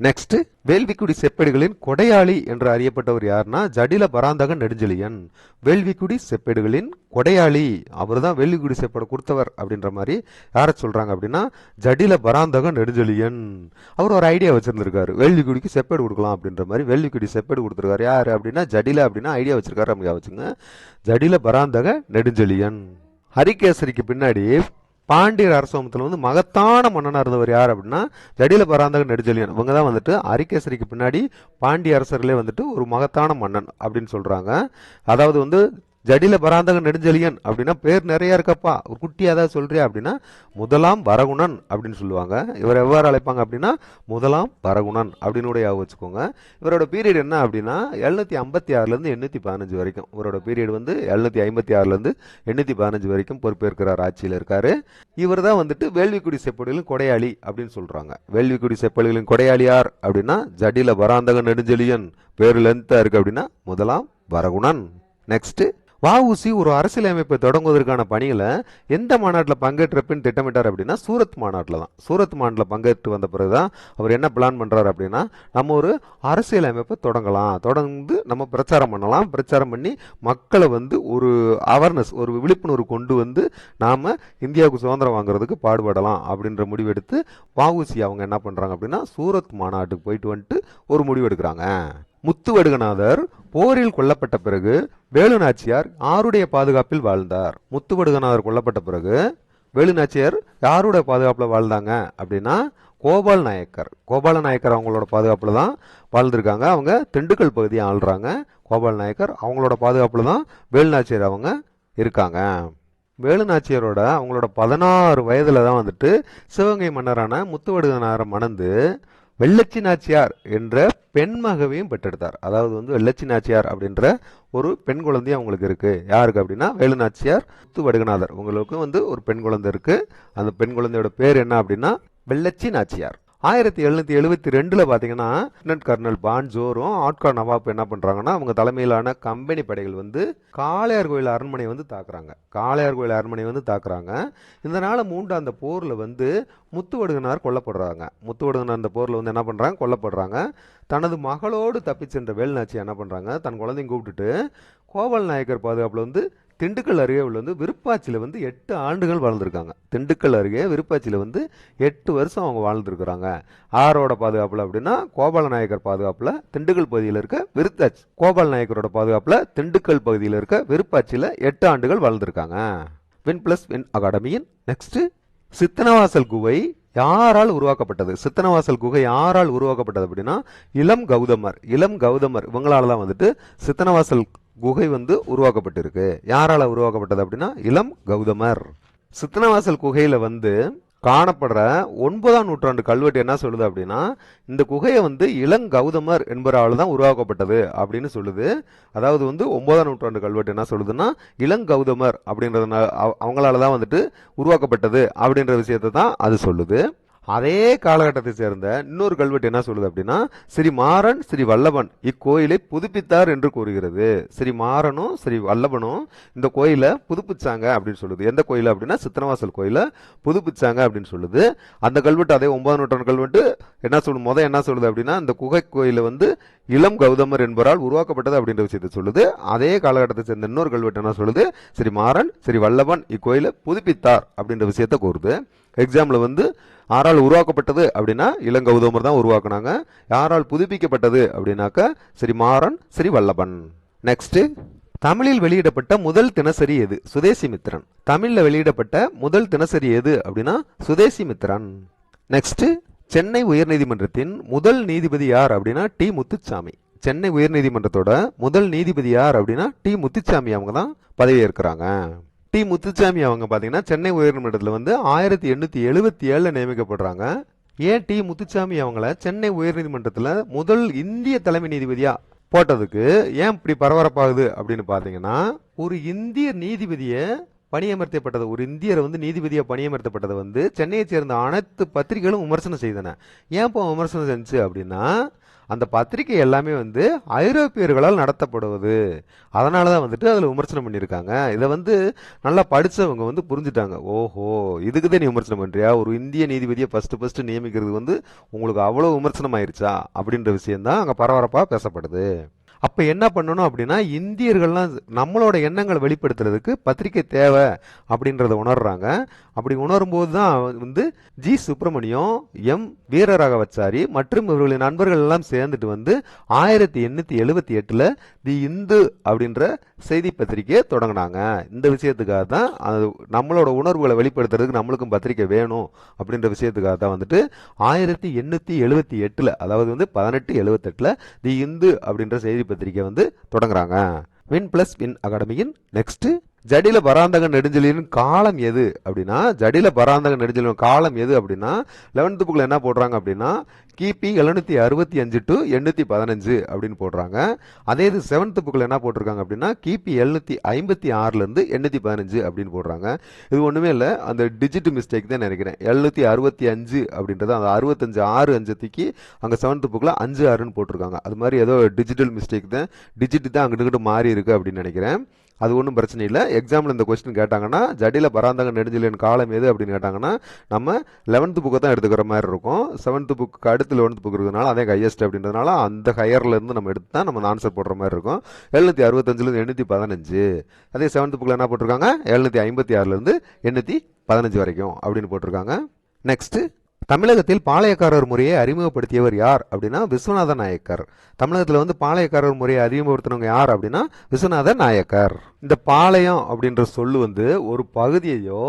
நெக்ஸ்ட், வேள்விக்குடி செப்பேடுகளின் கொடையாளி என்று அறியப்பட்டவர் யாருன்னா ஜடில பராந்தக நெடுஞ்செழியன். வேள்விக்குடி செப்பேடுகளின் கொடையாளி, அவர் தான் வேள்விக்குடி செப்பேடு கொடுத்தவர் அப்படின்ற மாதிரி யாரை சொல்றாங்க அப்படின்னா ஜடில பராந்தக நெடுஞ்செழியன். அவர் ஒரு ஐடியா வச்சிருந்திருக்காரு, வேள்விக்குடிக்கு செப்பேடு கொடுக்கலாம் அப்படின்ற மாதிரி. வேள்விக்குடி செப்பேடு கொடுத்துருக்காரு யாரு அப்படின்னா ஜடில அப்படின்னா ஐடியா வச்சிருக்காரு அப்படியா வச்சுங்க. ஜடில பராந்தக நெடுஞ்செழியன். ஹரிகேசரிக்கு பின்னாடி பாண்டியர் அரசவமத்தில் வந்து மகத்தான மன்னனாக இருந்தவர் யார் அப்படின்னா ஜடில பராந்தக நெடுஞ்செழியன். இவங்க தான் வந்துட்டு ஹரிகேசரிக்கு பின்னாடி பாண்டிய அரசர்களே வந்துட்டு ஒரு மகத்தான மன்னன் அப்படின்னு சொல்றாங்க. அதாவது வந்து ஜடில பராந்தக நெடுஞ்செழியன் அப்படின்னா பேர் நிறைய இருக்கப்பா, ஒரு குட்டி ஏதாவது சொல்றியா அப்படின்னா முதலாம் வரகுணன் அப்படின்னு சொல்லுவாங்க. இவர் எவ்வாறு அழைப்பாங்க அப்படின்னா முதலாம் வரகுணன் அப்படின்னு வச்சுக்கோங்க. இவரோட பீரியட் என்ன அப்படின்னா 756 815 வரைக்கும். இவரோட பீரியட் வந்து 756 815 வரைக்கும் பொறுப்பேற்கிறார், ஆட்சியில் இருக்காரு. இவர் தான் வந்துட்டு வேள்விக்குடி செப்பேடுகளின் கொடையாளி அப்படின்னு சொல்றாங்க. வேள்விக்குடி செப்பேடுகளின் கொடையாளி யார் அப்படின்னா ஜடில பராந்தக நெடுஞ்செழியன். பேரு லென்த்தா இருக்கு அப்படின்னா முதலாம் வரகுணன். நெக்ஸ்ட், வஉசி ஒரு அரசியலமைப்பை தொடங்குவதற்கான பணிகளை எந்த மாநாட்டில் பங்கேற்றப்பின்னு திட்டமிட்டார் அப்படின்னா சூரத் மாநாட்டில் தான். சூரத் மாநாட்டில் பங்கேற்று வந்த பிறகுதான் அவர் என்ன பிளான் பண்றாரு அப்படின்னா நம்ம ஒரு அரசியலமைப்பை தொடங்கலாம், தொடர்ந்து நம்ம பிரச்சாரம் பண்ணலாம், பிரச்சாரம் பண்ணி மக்களை வந்து ஒரு அவேர்னஸ், ஒரு விழிப்புணர்வு கொண்டு வந்து நாம இந்தியாவுக்கு சுதந்திரம் வாங்குறதுக்கு பாடுபடலாம் அப்படின்ற முடிவெடுத்து வஉசி அவங்க என்ன பண்றாங்க அப்படின்னா சூரத் மாநாட்டுக்கு போயிட்டு வந்துட்டு ஒரு முடிவெடுக்கிறாங்க. முத்துவடுகநாதர் போரில் கொல்லப்பட்ட பிறகு வேலு நாச்சியார் யாருடைய பாதுகாப்பில் வாழ்ந்தார்? முத்துவடுகநாதர் கொல்லப்பட்ட பிறகு வேலு நாச்சியார் யாருடைய பாதுகாப்புல வாழ்ந்தாங்க அப்படின்னா கோபால் நாயக்கர். கோபால நாயக்கர் அவங்களோட பாதுகாப்புல தான் வாழ்ந்திருக்காங்க. அவங்க திண்டுக்கல் பகுதியை ஆள்றாங்க. கோபால் நாயக்கர் அவங்களோட பாதுகாப்புல தான் வேலு நாச்சியார் அவங்க இருக்காங்க. வேலு நாச்சியாரோட அவங்களோட 16 வயதுல தான் வந்துட்டு சிவகங்கை மன்னரான முத்துவடுகநாதரை மணந்து வெள்ளச்சி நாச்சியார் என்ற பெண் மகவையும் பெற்றெடுத்தார். அதாவது வந்து வெள்ளச்சி நாச்சியார் அப்படின்ற ஒரு பெண் குழந்தையும் அவங்களுக்கு இருக்கு. யாருக்கு அப்படின்னா வேலு நாச்சியார் முத்துவடுகநாதர் உங்களுக்கு வந்து ஒரு பெண் குழந்தை இருக்கு. அந்த பெண் குழந்தையோட பேர் என்ன அப்படின்னா வெள்ளச்சி நாச்சியார். 1772 பாத்தீங்கன்னா லெப்டினன்ட் கர்னல் பான்ஜோரும் ஆட்கார் நவாப் என்ன பண்றாங்கன்னா அவங்க தலைமையிலான கம்பெனி படைகள் வந்து காளையார் கோயில் அரண்மனை வந்து தாக்குறாங்க. காளையார் கோயில் அரண்மனை வந்து தாக்குறாங்க. இதனால அந்த போர்ல வந்து முத்துவடுகனார் கொல்லப்படுறாங்க. முத்துவடுகனார் அந்த போர்ல வந்து என்ன பண்றாங்க, கொல்லப்படுறாங்க. தனது மகளோடு தப்பி சென்ற வேலுநாச்சி என்ன பண்றாங்க, தன் குழந்தையும் கூப்பிட்டுட்டு கோபால் நாயக்கர் பாதுகாப்புல வந்து திண்டுக்கல் அருகே உள்ள வந்து விருப்பாச்சியில வந்து 8 ஆண்டுகள் வாழ்ந்திருக்காங்க. திண்டுக்கல் அருகே விருப்பாச்சியில வந்து 8 வருஷம் அவங்க வாழ்ந்துருக்கிறாங்க. ஆரோட பாதுகாப்புல அப்படின்னா கோபால நாயக்கர் பாதுகாப்புல திண்டுக்கல் பகுதியில் இருக்க விருத்தாச்சி. கோபால் நாயக்கரோட பாதுகாப்புல திண்டுக்கல் பகுதியில் இருக்க விருப்பாச்சியில 8 ஆண்டுகள் வாழ்ந்திருக்காங்க. வின் பிளஸ் வின் அகாடமியின் நெக்ஸ்ட், சித்தனவாசல் குகை யாரால் உருவாக்கப்பட்டது? சித்தனவாசல் குகை யாரால் உருவாக்கப்பட்டது அப்படின்னா இளம் கௌதமர். இளம் கௌதமர் இவங்களால தான் வந்துட்டு சித்தனவாசல் குகை வந்து உருவாக்கப்பட்டிருக்கு. யாரால உருவாக்கப்பட்டது அப்படின்னா இளம் கௌதமர். சித்தனவாசல் குகையில வந்து காணப்படுற 9ஆம் நூற்றாண்டு கல்வெட்டு என்ன சொல்லுது அப்படின்னா இந்த குகையை வந்து இளங்கௌதமர் என்பவரால் தான் உருவாக்கப்பட்டது அப்படின்னு சொல்லுது. அதாவது வந்து 9ஆம் நூற்றாண்டு கல்வெட்டு என்ன சொல்லுதுன்னா இளங்கௌதமர் அப்படின்றதுனால அவங்களால தான் வந்துட்டு உருவாக்கப்பட்டது அப்படின்ற விஷயத்தை தான் அது சொல்லுது. அதே காலகட்டத்தை சேர்ந்த இன்னொரு கல்வெட்டு என்ன சொல்லுது அப்படின்னா ஸ்ரீ மாறன் ஸ்ரீ வல்லபன் இக்கோயிலை புதுப்பித்தார் என்று கூறுகிறது. ஸ்ரீ மாறனும் ஸ்ரீ வல்லபனும் இந்த கோயிலை புதுப்பிச்சாங்க அப்படின்னு சொல்லுது. எந்த கோயில அப்படின்னா சித்தனவாசல் கோயிலை புதுப்பிச்சாங்க அப்படின்னு சொல்லுது. அந்த கல்வெட்டு அதே 9ஆம் நூற்றாண்டு கல்வெட்டு என்ன சொல்லுது, என்ன சொல்லுது அப்படின்னா இந்த குகை கோயில வந்து இளம் கௌதமர் என்பவரால் உருவாக்கப்பட்டது அப்படின்ற விஷயத்தை சொல்லுது. அதே காலகட்டத்தை சேர்ந்த இன்னொரு கல்வெட்டு என்ன சொல்லுது, ஸ்ரீ மாறன் ஸ்ரீ வல்லபன் இக்கோயிலை புதுப்பித்தார் அப்படின்ற விஷயத்தை கூறுது. எக்ஸாம்ல வந்து யாரால் உருவாக்கப்பட்டது அப்படின்னா இளங்கௌதமர் தான் உருவாக்குனாங்க. யாரால் புதுப்பிக்கப்பட்டது அப்படின்னாக்க ஸ்ரீ மாறன் ஸ்ரீ வல்லபன். நெக்ஸ்ட், தமிழில் வெளியிடப்பட்ட முதல் தினசரி எது? சுதேசி மித்திரன். தமிழ்ல வெளியிடப்பட்ட முதல் தினசரி எது அப்படின்னா சுதேசி மித்திரன். நெக்ஸ்ட், சென்னை உயர்நீதிமன்றத்தின் முதல் நீதிபதி யார் அப்படின்னா டி முத்துசாமி. சென்னை உயர்நீதிமன்றத்தோட முதல் நீதிபதி யார் அப்படின்னா டி முத்துசாமி அவங்க தான் பதவி ஏற்கிறாங்க. டி முத்துசாமி அவங்க பாத்தீங்கன்னா சென்னை உயர்நீதிமன்றத்தில் வந்து 1877 நியமிக்கப்படுறாங்க. ஏன் டி முத்துசாமி அவங்கள சென்னை உயர்நீதிமன்றத்தில் முதல் இந்திய தலைமை நீதிபதியா போட்டதுக்கு ஏன் இப்படி பரபரப்பாகுது அப்படின்னு பாத்தீங்கன்னா, ஒரு இந்திய நீதிபதியை பணியமர்த்தப்பட்டது, ஒரு இந்தியரை வந்து நீதிபதியாக பணியமர்த்தப்பட்டதை வந்து சென்னையை சேர்ந்த அனைத்து பத்திரிகைகளும் விமர்சனம் செய்தன. ஏன் இப்போ விமர்சனம் செஞ்சு அப்படின்னா, அந்த பத்திரிகை எல்லாமே வந்து ஐரோப்பியர்களால் நடத்தப்படுவது, அதனால தான் வந்துட்டு அதில் விமர்சனம் பண்ணியிருக்காங்க. இதை வந்து நல்லா படித்தவங்க வந்து புரிஞ்சுட்டாங்க. ஓஹோ, இதுக்கு தான் நீ விமர்சனம் பண்ணுறியா, ஒரு இந்திய நீதிபதியை ஃபஸ்ட்டு நியமிக்கிறது வந்து உங்களுக்கு அவ்வளோ விமர்சனம் ஆயிடுச்சா அப்படின்ற விஷயம்தான் அங்கே பரபரப்பாக பேசப்படுது. அப்போ என்ன பண்ணணும் அப்படின்னா, இந்தியர்கள்லாம் நம்மளோட எண்ணங்களை வெளிப்படுத்துறதுக்கு பத்திரிகை தேவை அப்படின்றத உணர்றாங்க. அப்படி உணரும்போது தான் வந்து ஜி சுப்பிரமணியம், எம் வீரராகவச்சாரி மற்றும் இவர்களின் நண்பர்கள் எல்லாம் சேர்ந்துட்டு வந்து 1878 தி இந்து அப்படின்ற செய்தி பத்திரிகையை தொடங்கினாங்க. இந்த விஷயத்துக்காக தான், அது நம்மளோட உணர்வுகளை வெளிப்படுத்துறதுக்கு நம்மளுக்கும் பத்திரிகை வேணும் அப்படின்ற விஷயத்துக்காக தான் வந்துட்டு 1878 அதாவது வந்து 1878 தி இந்து அப்படின்ற செய்தி பத்திரிகை வந்து தொடங்குறாங்க. வின் பிளஸ் வின் அகாடமியின் நெக்ஸ்ட், ஜடில பராந்தக நெடுஞ்செழியன் காலம் எது அப்படின்னா, ஜடில பராந்தக நெடுஞ்செழியன் காலம் எது அப்படின்னா 11th புக்ல என்ன போடுறாங்க அப்படின்னா கிபி 765 டு 815 அப்படின்னு போடுறாங்க. அதே இது 7th புக்ல என்ன போட்டிருக்காங்க அப்படின்னா கிபி 756 இருந்து 815 அப்படின்னு போடுறாங்க. இது ஒண்ணுமே இல்லை, அந்த டிஜிட் மிஸ்டேக் தான் நினைக்கிறேன். 765 அப்படின்றது அந்த 65 6 தூக்கி அங்க 7th புக்ல 5 6ன்னு போட்டிருக்காங்க. அது மாதிரி ஏதோ டிஜிட்டல் மிஸ்டேக் தான், டிஜிட் தான் அங்கிட்டு மாறி இருக்கு அப்படின்னு நினைக்கிறேன். அது ஒன்றும் பிரச்சனை இல்லை. எக்ஸாம்பிள் இந்த கொஸ்டின் கேட்டாங்கன்னா ஜடில பராந்தக நெடுஞ்செழியன் காலம் எது அப்படின்னு கேட்டாங்கன்னா நம்ம 11th புக்கை தான் எடுத்துக்கிற மாதிரி இருக்கும். 7th புக்கு அடுத்து 11th புக் இருக்கிறதுனால அதே ஹையஸ்ட் அப்படின்றதுனால அந்த ஹையர்ல இருந்து நம்ம எடுத்து தான் நம்ம ஆன்சர் போடுற மாதிரி இருக்கும். 765 815. அதே 7th புக்ல என்ன போட்டிருக்காங்க 756 815 வரைக்கும் அப்படின்னு போட்டிருக்காங்க. நெக்ஸ்ட், தமிழகத்தில் பாளையக்காரர் முறையை அறிமுகப்படுத்தியவர் யார் அப்படின்னா விஸ்வநாத நாயக்கர். தமிழகத்தில் வந்து பாளையக்காரர் முறையை அறிமுகப்படுத்தினவங்க யார் அப்படின்னா விஸ்வநாத நாயக்கர். இந்த பாளையம் அப்படின்ற சொல்லு வந்து ஒரு பகுதியையோ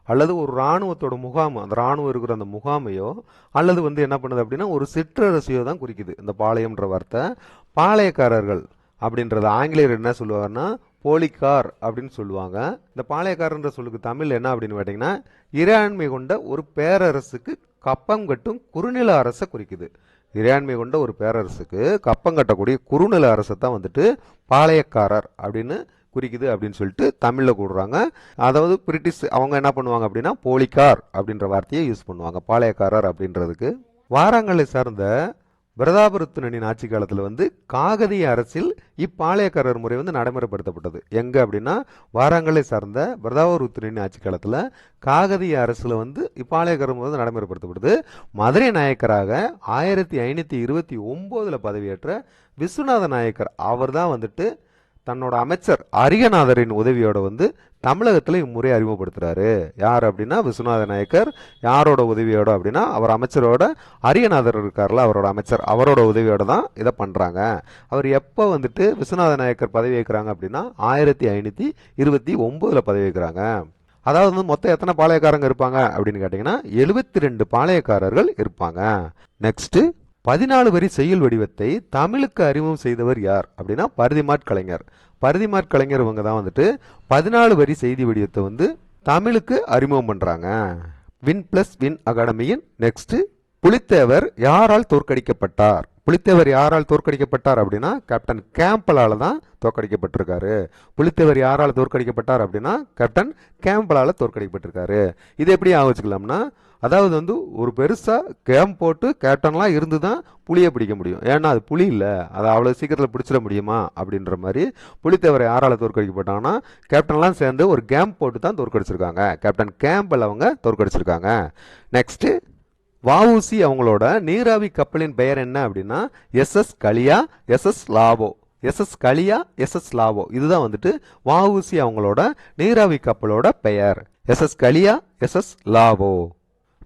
அல்லது ஒரு இராணுவத்தோட முகாம், அந்த இராணுவம் இருக்கிற அந்த முகாமையோ அல்லது வந்து என்ன பண்ணுது அப்படின்னா ஒரு சிற்றரசியோ தான் குறிக்குது. இந்த பாளையம்ன்ற வார்த்தை பாளையக்காரர்கள் அப்படின்றது ஆங்கிலேயர் என்ன சொல்லுவாங்கன்னா போலிக்கார் அப்படின்னு சொல்லுவாங்க. இந்த பாளையக்காரன்ற சொல்லுக்கு தமிழ் என்ன அப்படின்னு கேட்டிங்கன்னா இறையாண்மை கொண்ட ஒரு பேரரசுக்கு கப்பம் கட்டும் குறுநில அரசை குறிக்குது. இறையாண்மை கொண்ட ஒரு பேரரசுக்கு கப்பம் கட்டக்கூடிய குறுநில அரசை தான் வந்துட்டு பாளையக்காரர் அப்படின்னு குறிக்குது அப்படின்னு சொல்லிட்டு தமிழில் கூடுறாங்க. அதாவது பிரிட்டிஷ் அவங்க என்ன பண்ணுவாங்க அப்படின்னா போலிக்கார் அப்படின்ற வார்த்தையை யூஸ் பண்ணுவாங்க பாளையக்காரர் அப்படின்றதுக்கு. வாராங்கலை சார்ந்த பிரதாபருத்தினின் ஆட்சி காலத்தில் வந்து காகதிய அரசில் இப்பாளையக்காரர் முறை வந்து நடைமுறைப்படுத்தப்பட்டது. எங்க அப்படின்னா வாராங்கலை சார்ந்த பிரதாபருத்தினின் ஆட்சி காலத்தில் காகதிய அரசுல வந்து இப்பாளையக்காரர் முறை நடைமுறைப்படுத்தப்படுது. மதுரை நாயக்கராக 1529 பதவியேற்ற விஸ்வநாத நாயக்கர் அவர் தான் வந்துட்டு தன்னோட அமைச்சர் அரியநாதரின் உதவியோட வந்து தமிழகத்தில் இம்முறை அறிமுகப்படுத்துறாரு. யார் அப்படின்னா விஸ்வநாத நாயக்கர். யாரோட உதவியோட அப்படின்னா அவர் அமைச்சரோட அரியநாதர் இருக்கார்ல அவரோட அமைச்சர், அவரோட உதவியோட தான் இதை பண்றாங்க. அவர் எப்போ வந்துட்டு விஸ்வநாத நாயக்கர் பதவி வைக்கிறாங்க அப்படின்னா 1529 பதவி வைக்கிறாங்க. அதாவது வந்து மொத்தம் எத்தனை பாளையக்காரங்க இருப்பாங்க அப்படின்னு கேட்டீங்கன்னா 72 பாளையக்காரர்கள் இருப்பாங்க. நெக்ஸ்ட், 14 வரி செய்யுள் வடிவத்தை தமிழுக்கு அறிமுகம் செய்தவர் யார் அப்படின்னா பரிதிமாற் கலைஞர். பரிதிமாற் கலைஞர் இவங்க தான் வந்துட்டு 14 வரி செய்தி வடிவத்தை வந்து தமிழுக்கு அறிமுகம் பண்றாங்க. வின் பிளஸ் வின் அகாடமியின் நெக்ஸ்ட், புலித்தேவர் யாரால் தோற்கடிக்கப்பட்டார்? புலித்தேவர் யாரால் தோற்கடிக்கப்பட்டார் அப்படின்னா கேப்டன் கேம்பலால தான் தோற்கடிக்கப்பட்டிருக்காரு. புலித்தேவர் யாரால் தோற்கடிக்கப்பட்டார் அப்படின்னா கேப்டன் கேம்பலால தோற்கடிக்கப்பட்டிருக்காரு. இது எப்படி ஆவச்சுக்கலாம்னா, அதாவது வந்து ஒரு பெருசா கேம்ப் போட்டு கேப்டன்லாம் இருந்து தான் புலியை பிடிக்க முடியும். ஏன்னா அது புலி இல்லை, அதை அவ்வளோ சீக்கிரத்தில் பிடிச்சிட முடியுமா அப்படின்ற மாதிரி புலித்தேவரை யாரால் தோற்கடிக்கப்பட்டாங்கன்னா கேப்டன்லாம் சேர்ந்து ஒரு கேம்ப் போட்டு தான் தோற்கடிச்சிருக்காங்க. கேப்டன் கேம்பல் அவங்க தோற்கடிச்சிருக்காங்க. நெக்ஸ்ட், வஉசி அவங்களோட நீராவி கப்பலின் பெயர் என்ன அப்படின்னா SS Gallia SS Lawoe. SS Gallia SS Lawoe இதுதான் வந்துட்டு வஉசி அவங்களோட நீராவி கப்பலோட பெயர். SS Gallia SS Lawoe.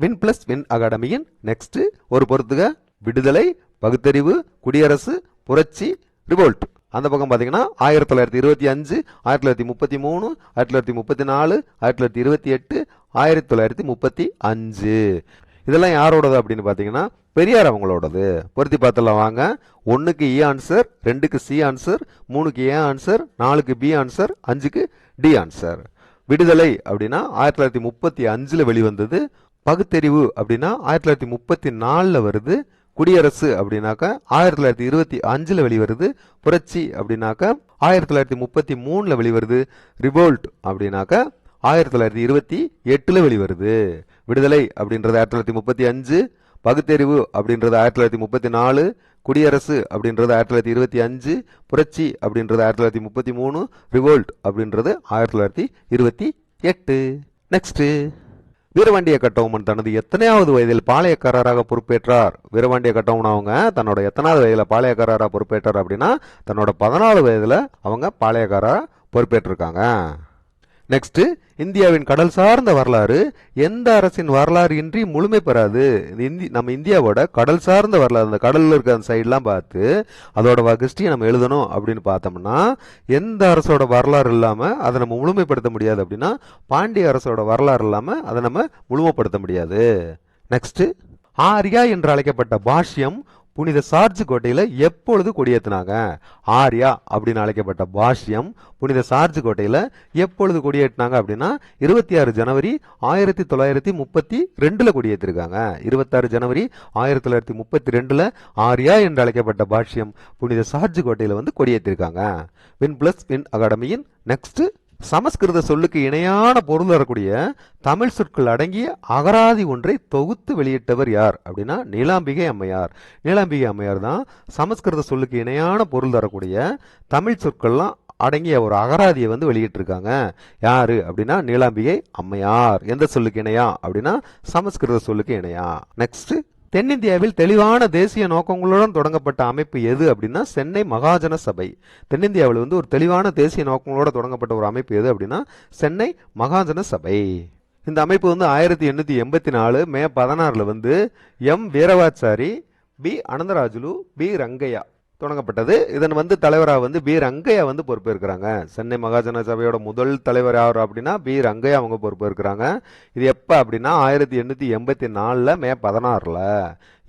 Win plus win அகாடமியின் நெக்ஸ்ட், ஒரு பொறுத்துக விடுதலை, பகுத்தறிவு, குடியரசு, புரட்சி, ரிவோல்ட். அந்த பக்கம் பார்த்தீங்கன்னா 1925, 1933, 1934, 1928, 1935. இதெல்லாம் யாரோடது அப்படின்னு பார்த்தீங்கன்னா பெரியார் அவங்களோடது. பொருத்தி பார்த்தலாம் வாங்க. 1க்கு ஏ ஆன்சர், 2க்கு சி ஆன்சர், 3க்கு ஏ ஆன்சர், 4க்கு பி ஆன்சர், 5க்கு டி ஆன்சர். விடுதலை அப்படின்னா 1935 வெளிவந்தது. பகுத்தறிவு அப்படின்னா 1934 வருது. குடியரசு அப்படின்னாக்கா 1925 வெளிவருது. புரட்சி அப்படின்னாக்கா 1933 வெளிவருது. ரிவோல்ட் அப்படின்னாக்கா 1928 வெளிவருது. விடுதலை அப்படின்றது 1935, பகுத்தறிவு அப்படின்றது 1934, குடியரசு அப்படின்றது 1925, புரட்சி அப்படின்றது 1933, ரிவோல்ட் அப்படின்றது 1928. நெக்ஸ்ட், வீரபாண்டிய கட்டபொம்மன் தனது எத்தனையாவது வயதில் பாளையக்காரராக பொறுப்பேற்றார்? வீரபாண்டிய கட்டபொம்மன் அவங்க தன்னோட எத்தனாவது வயதுல பாளையக்காரராக பொறுப்பேற்றார் அப்படின்னா தன்னோட 14 வயதுல அவங்க பாளையக்காரராக பொறுப்பேற்றிருக்காங்க. நெக்ஸ்ட், இந்தியாவின் கடல் சார்ந்த வரலாறு எந்த அரசின் வரலாறு இன்றி முழுமை பெறாது? நம்ம இந்தியாவோட கடல் சார்ந்த வரலாறு, அந்த கடல்ல இருக்க அந்த சைட்லாம் பார்த்து அதோட ஹிஸ்டரியை நம்ம எழுதணும் அப்படின்னு பார்த்தோம்னா எந்த அரசோட வரலாறு இல்லாம அதை நம்ம முழுமைப்படுத்த முடியாது அப்படின்னா பாண்டிய அரசோட வரலாறு இல்லாம அதை நம்ம முழுமைப்படுத்த முடியாது. நெக்ஸ்ட், ஆர்யா என்று அழைக்கப்பட்ட பாஷ்யம் புனித சார்ஜ் கோட்டையில எப்பொழுது கொடியேற்றினாங்க? ஆர்யா அப்படின்னு அழைக்கப்பட்ட பாஷ்யம் புனித சார்ஜ் கோட்டையில எப்பொழுது கொடியேற்றினாங்க அப்படின்னா 26 ஜனவரி 1932 கொடியேற்றிருக்காங்க. 26 ஜனவரி 1932 ஆர்யா என்று அழைக்கப்பட்ட பாஷ்யம் புனித சார்ஜ் கோட்டையில கொடியேற்றிருக்காங்க. வின் பிளஸ் வின் அகாடமியின் நெக்ஸ்ட், சமஸ்கிருத சொல்லுக்கு இணையான பொருள் தரக்கூடிய தமிழ் சொற்கள் அடங்கிய அகராதி ஒன்றை தொகுத்து வெளியிட்டவர் யார் அப்படின்னா நீலாம்பிகை அம்மையார். நீலாம்பிகை அம்மையார் தான் சமஸ்கிருத சொல்லுக்கு இணையான பொருள் தரக்கூடிய தமிழ் சொற்கள்லாம் அடங்கிய ஒரு அகராதியை வெளியிட்டிருக்காங்க. யாரு அப்படின்னா நீலாம்பிகை அம்மையார். எந்த சொல்லுக்கு இணையா அப்படின்னா சமஸ்கிருத சொல்லுக்கு இணையா. நெக்ஸ்ட், தென்னிந்தியாவில் தெளிவான தேசிய நோக்கங்களுடன் தொடங்கப்பட்ட அமைப்பு எது அப்படின்னா சென்னை மகாஜன சபை. தென்னிந்தியாவில் ஒரு தெளிவான தேசிய நோக்கங்களோட தொடங்கப்பட்ட ஒரு அமைப்பு எது அப்படின்னா சென்னை மகாஜன சபை. இந்த அமைப்பு 1884 மே 16 எம் வீரவாச்சாரி, பி அனந்தராஜுலு, பி ரங்கையா தொடங்கப்பட்டது. இதன் தலைவராக பி ரங்கையா பொறுப்பேற்கிறாங்க. சென்னை மகாஜன சபையோட முதல் தலைவர் யார் அப்படின்னா பி ரங்கையா அவங்க பொறுப்பேற்கிறாங்க. இது எப்ப அப்படின்னா 1884 மே 16